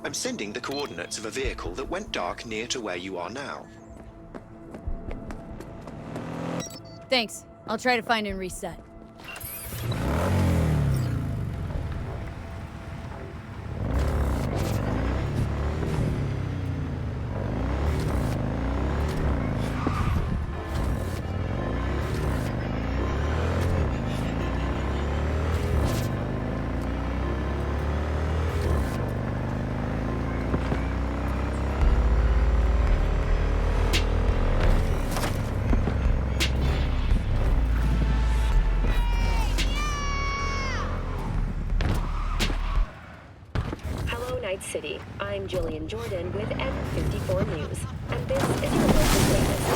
I'm sending the coordinates of a vehicle that went dark near to where you are now. Thanks. I'll try to find and reset. City. I'm Jillian Jordan with N54 News, and this is your local latest.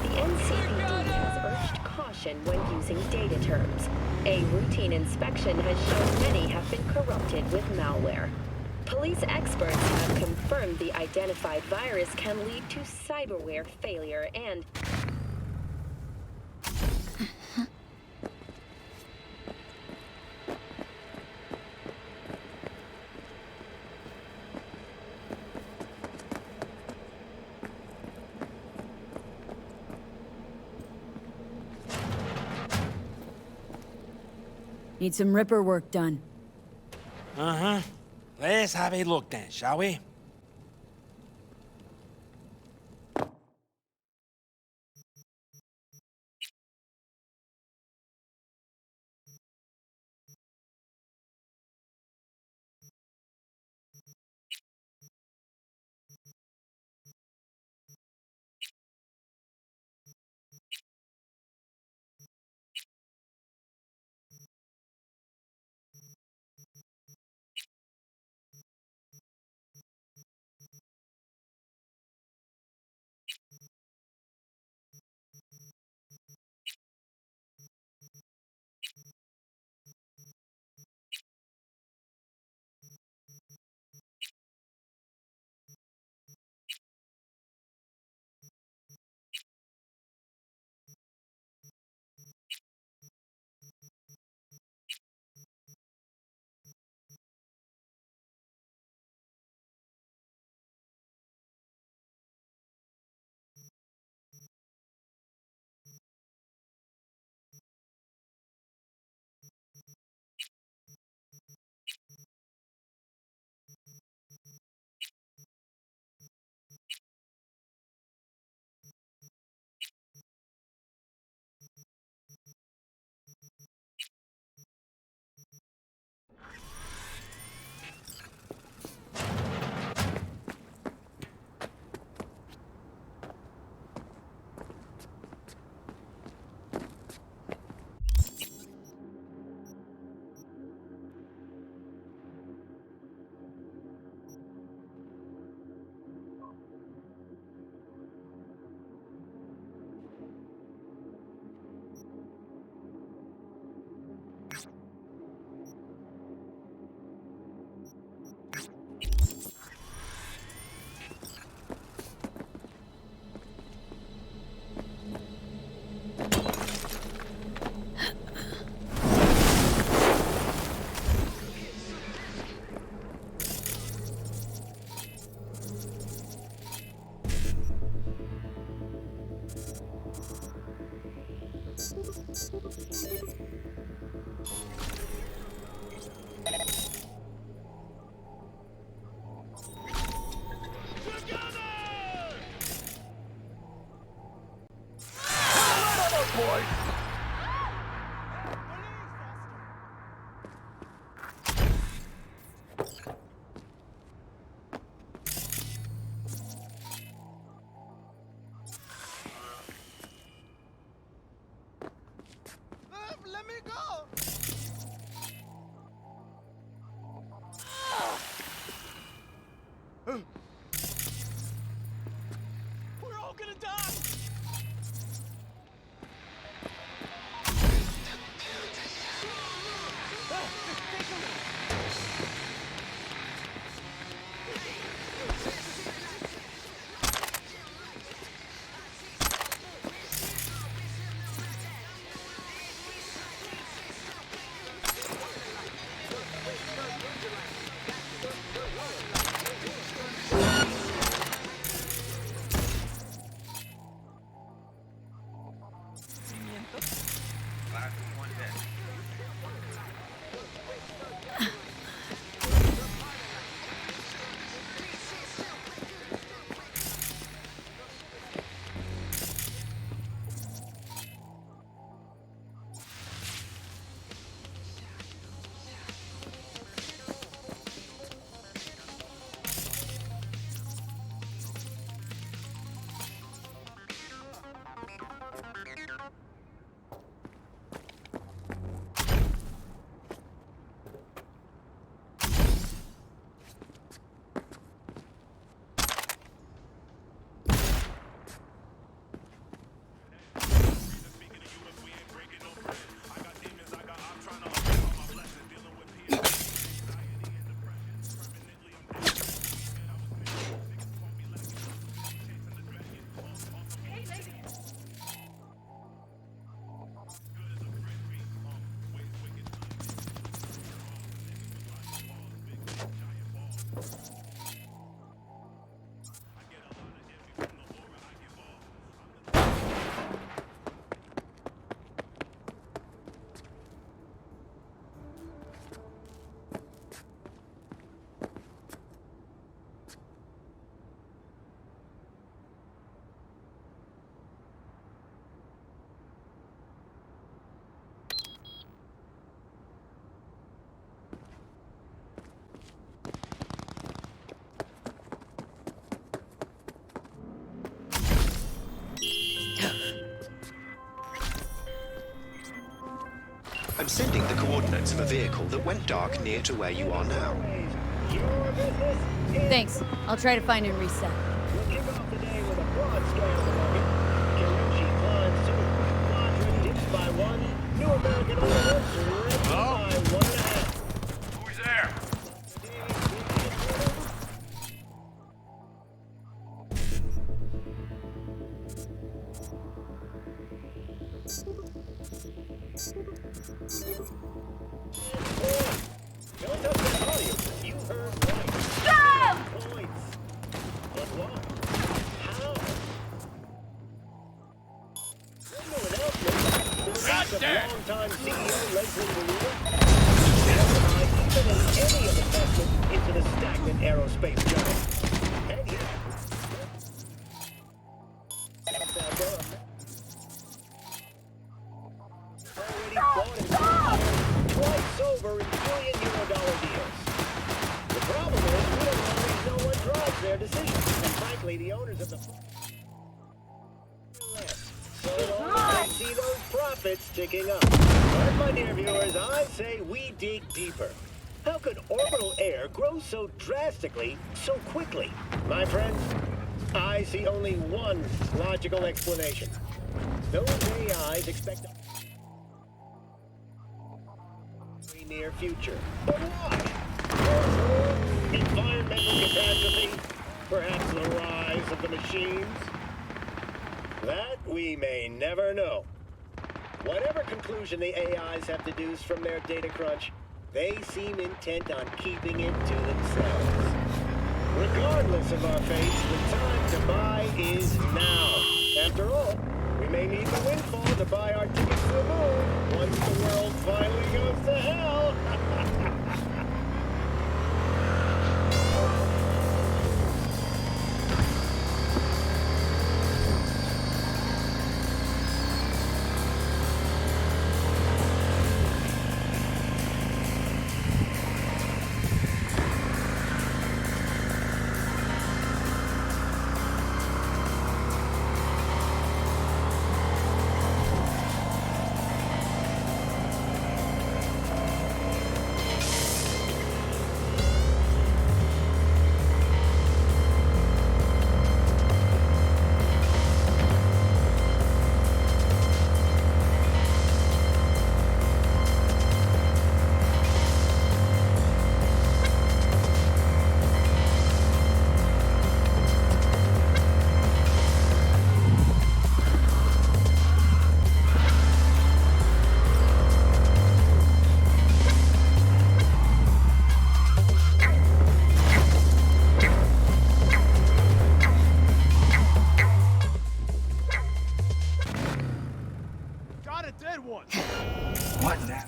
The NCPD has urged caution when using data terms. A routine inspection has shown many have been corrupted with malware. Police experts have confirmed the identified virus can lead to cyberware failure and... Need some Ripper work done. Uh-huh. Let's have a look then, shall we? Let me go! We're all gonna die! I'm sending the coordinates of a vehicle that went dark near to where you are now. Thanks. I'll try to find and reset. We'll kick off the day with a broad scale of the market. Kirichi climbs 2, Quadrant dips by 1, New American Order rips by 1.5. Who's there? Don't touch that volume. You heard right. Stop! Points. But why? How? Single announcement. The release of longtime CEO Leslie Maruda. Even in any of investment into the stagnant aerospace giant. And he already bought and sold twice over in billion-euro-dollar deals. The problem is we don't always know what drives their decisions, and frankly, the owners of the so long as they see those profits ticking up. But my dear viewers, I say we dig deeper. How could orbital air grow so drastically, so quickly? My friends, I see only one logical explanation. Those AIs expect a very near future. But why? Environmental catastrophe? Perhaps the rise of the machines? That we may never know. Whatever conclusion the AIs have deduced from their data crunch, they seem intent on keeping it to themselves. Regardless of our fates, the time to buy is now. After all, we may need the windfall to buy our tickets to the moon once the world finally goes to hell. What now?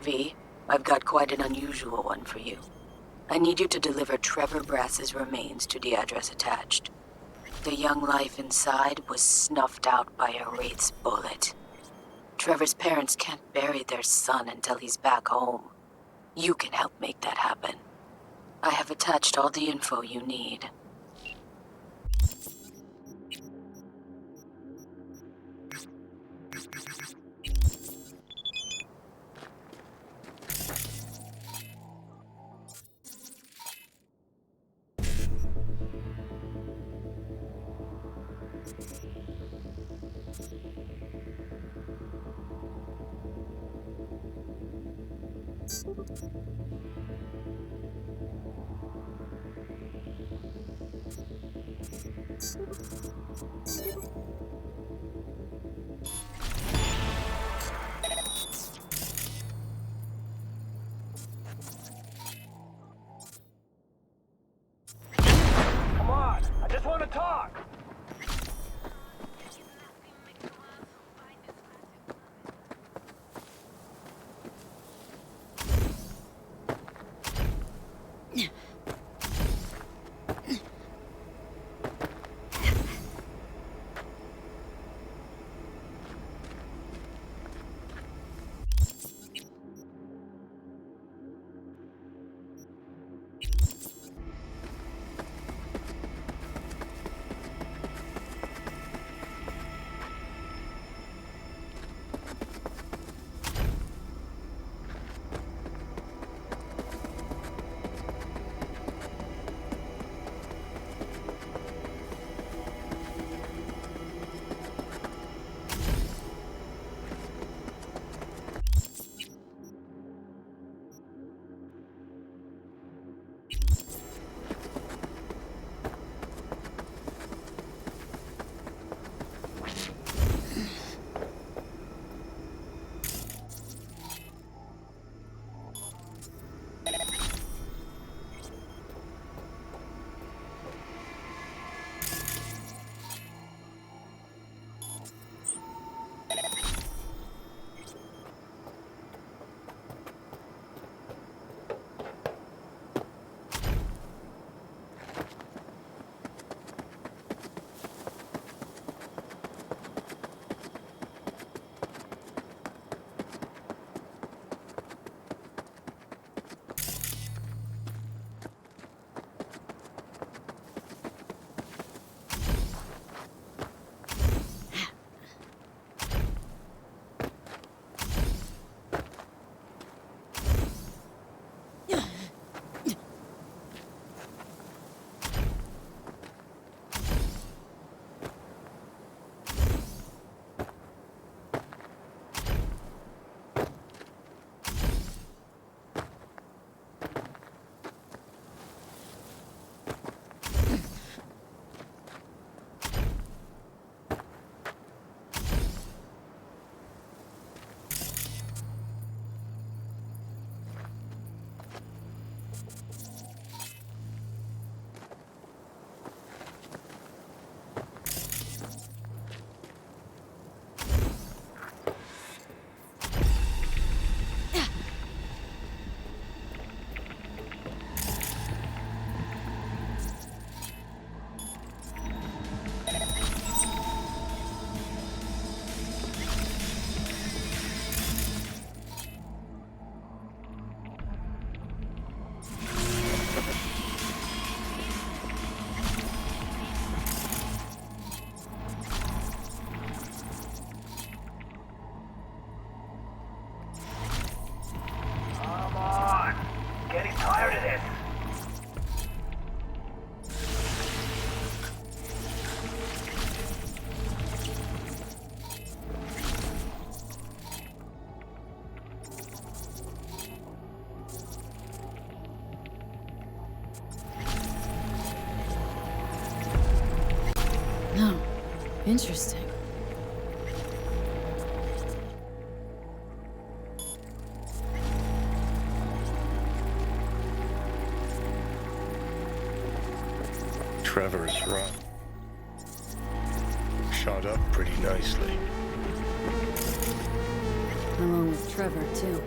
V, I've got quite an unusual one for you. I need you to deliver Trevor Brass's remains to the address attached. The young life inside was snuffed out by a Wraith's bullet. Trevor's parents can't bury their son until he's back home. You can help make that happen. I have attached all the info you need. Come on, I just want to talk. Interesting. Trevor's run. Shot up pretty nicely. Along with Trevor, too.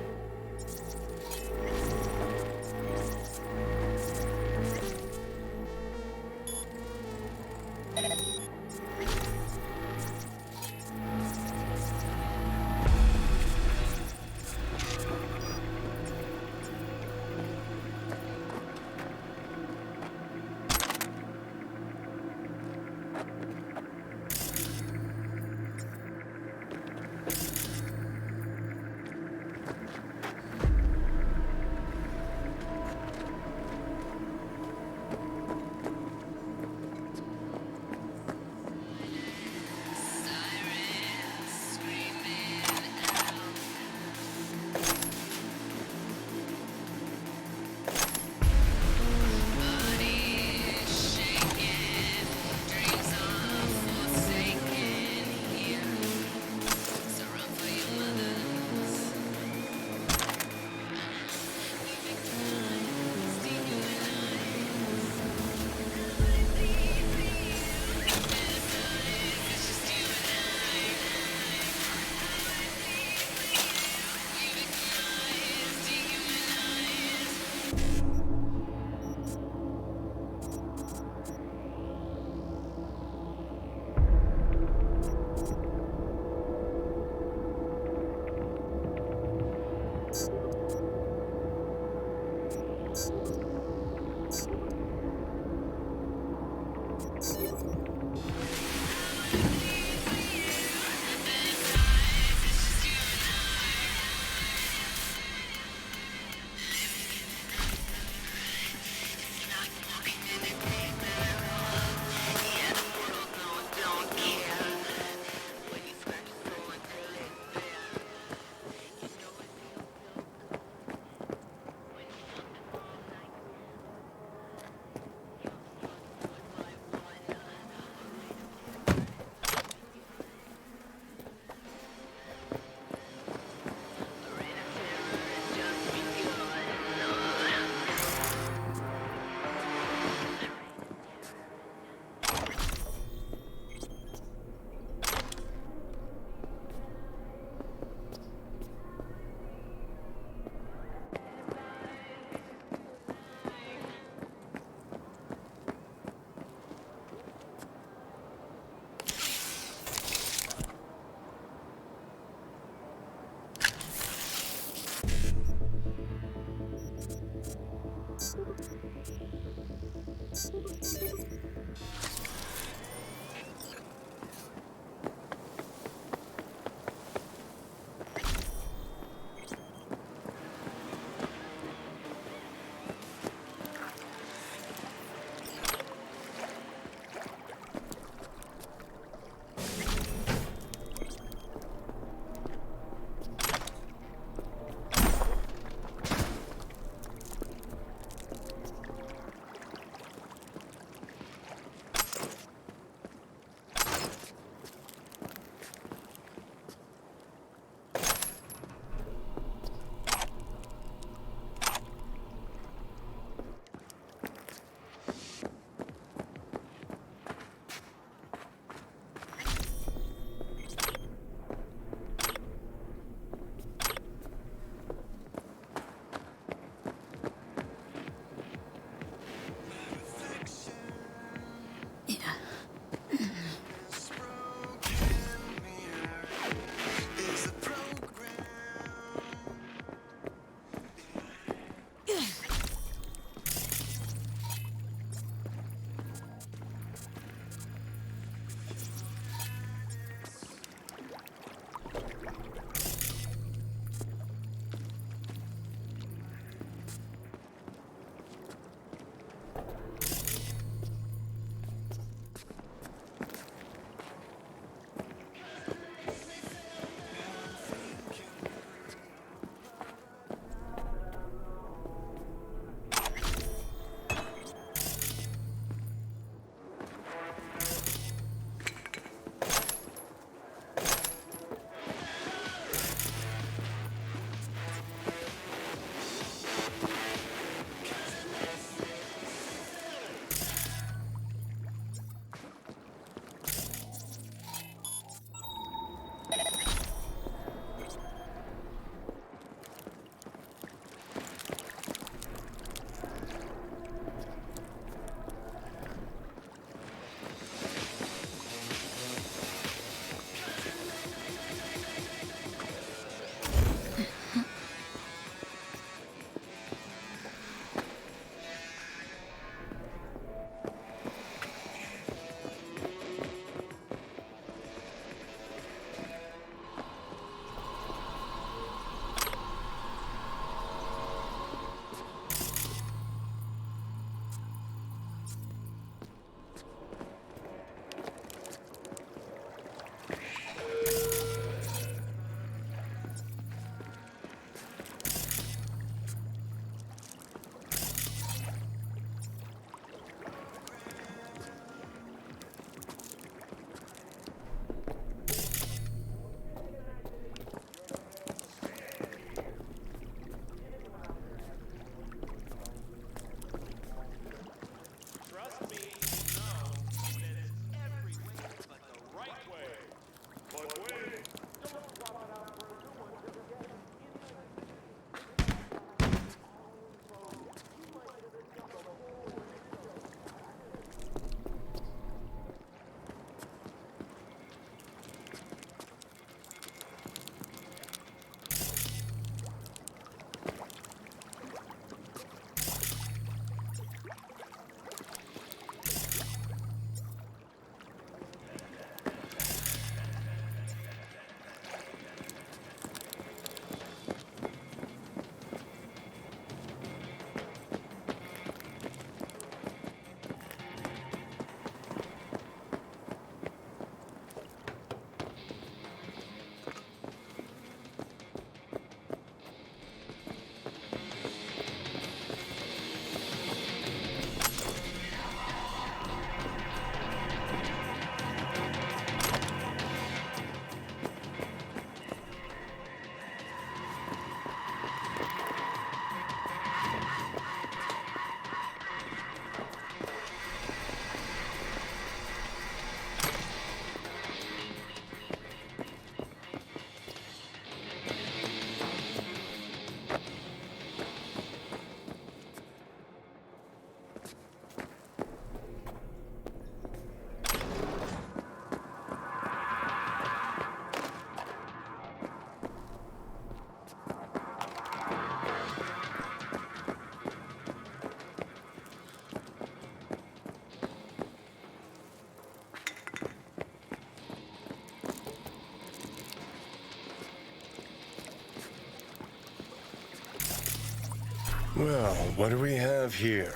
Well, what do we have here?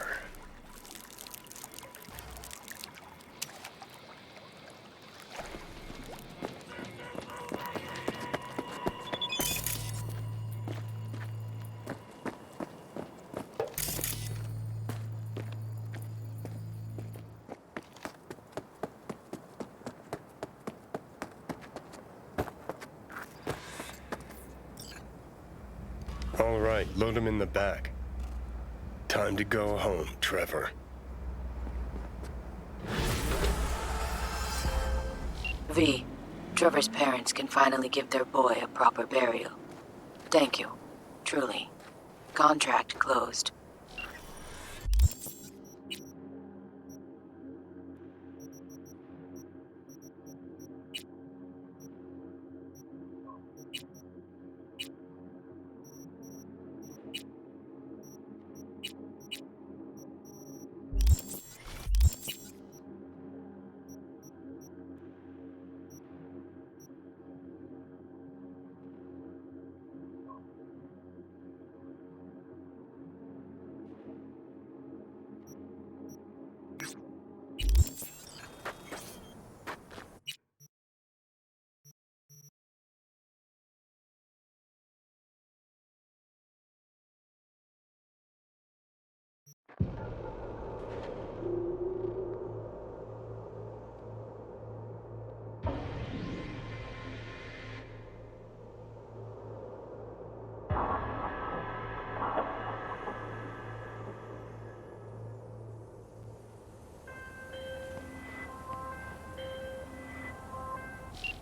All right, load him in the back. Time to go home, Trevor. V, Trevor's parents can finally give their boy a proper burial. Thank you. Truly. Contract closed.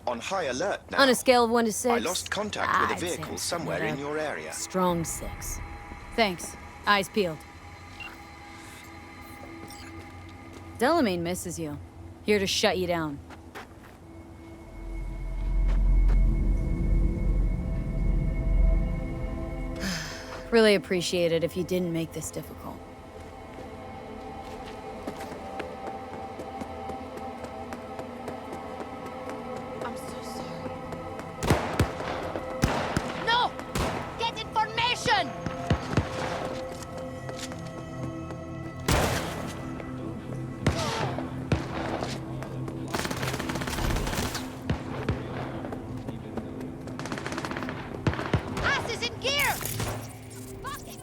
On high alert now. On a scale of 1 to 6? I lost contact with a I'd say vehicle I'm somewhere screwed in up. your area. Strong 6. Thanks. Eyes peeled. Delamain misses you. Here to shut you down. Really appreciate it if you didn't make this difficult. I'm so sorry. No! Get information! Ass is in gear! Fuck it!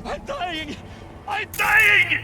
I'm dying! I'm dying!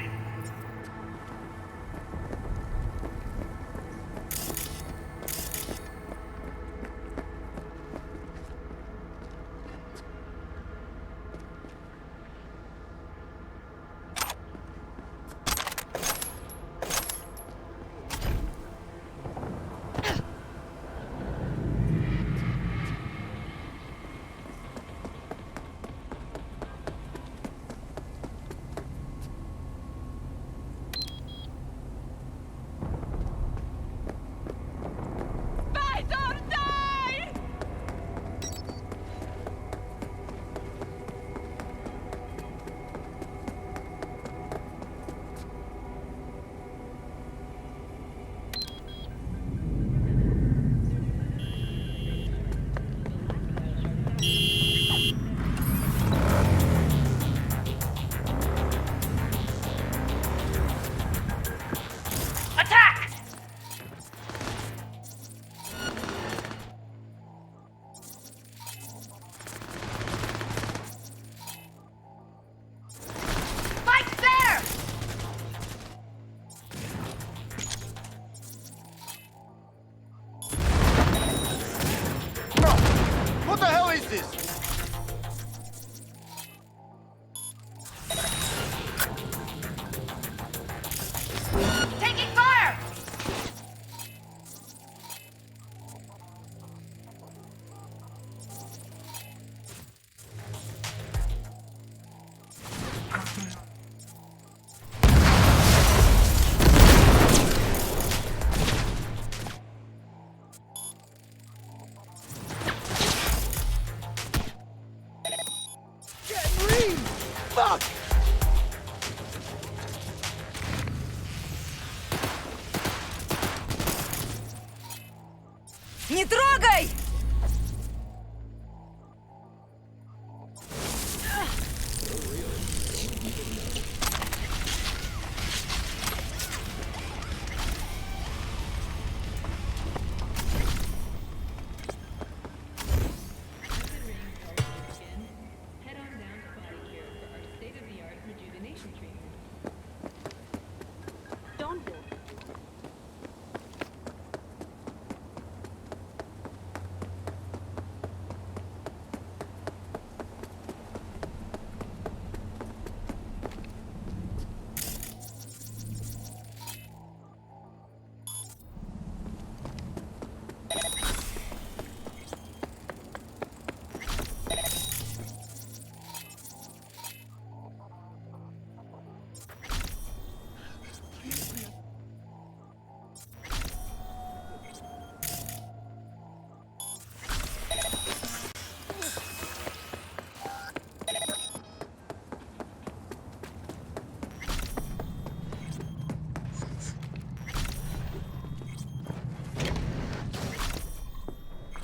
Не трогай!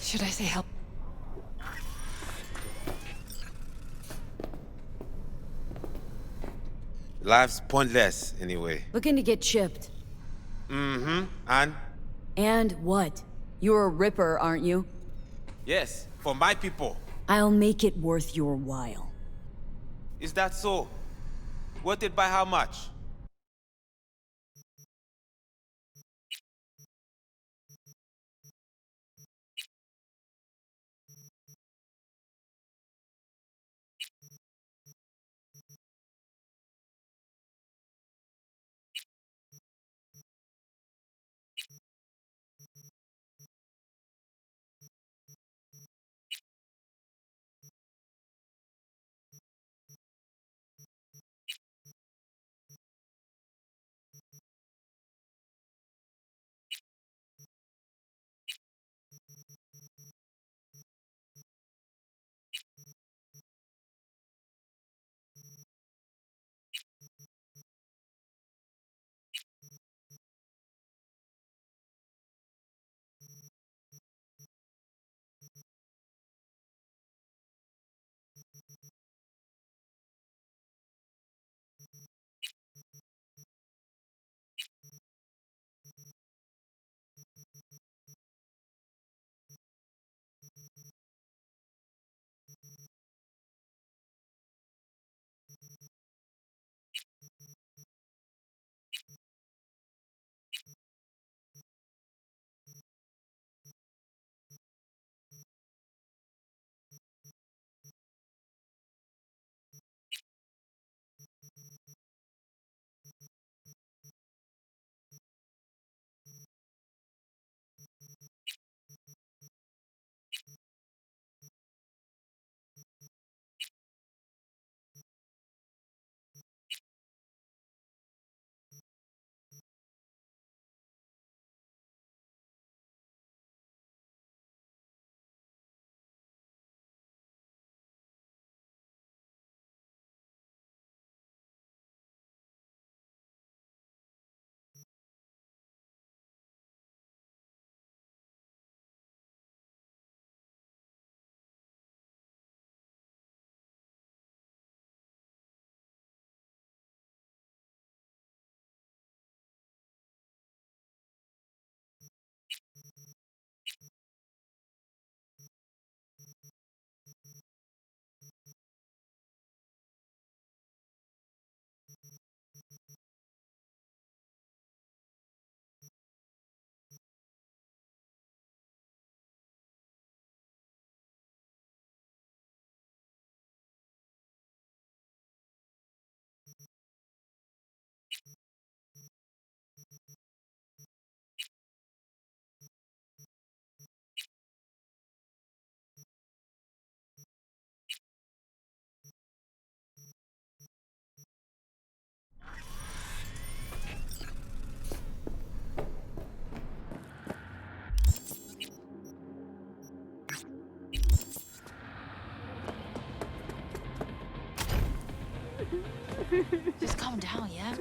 Should I say help? Life's pointless, anyway. Looking to get chipped. Mm-hmm. And? And what? You're a ripper, aren't you? Yes, for my people. I'll make it worth your while. Is that so? Worth it by how much? Just calm down, yeah?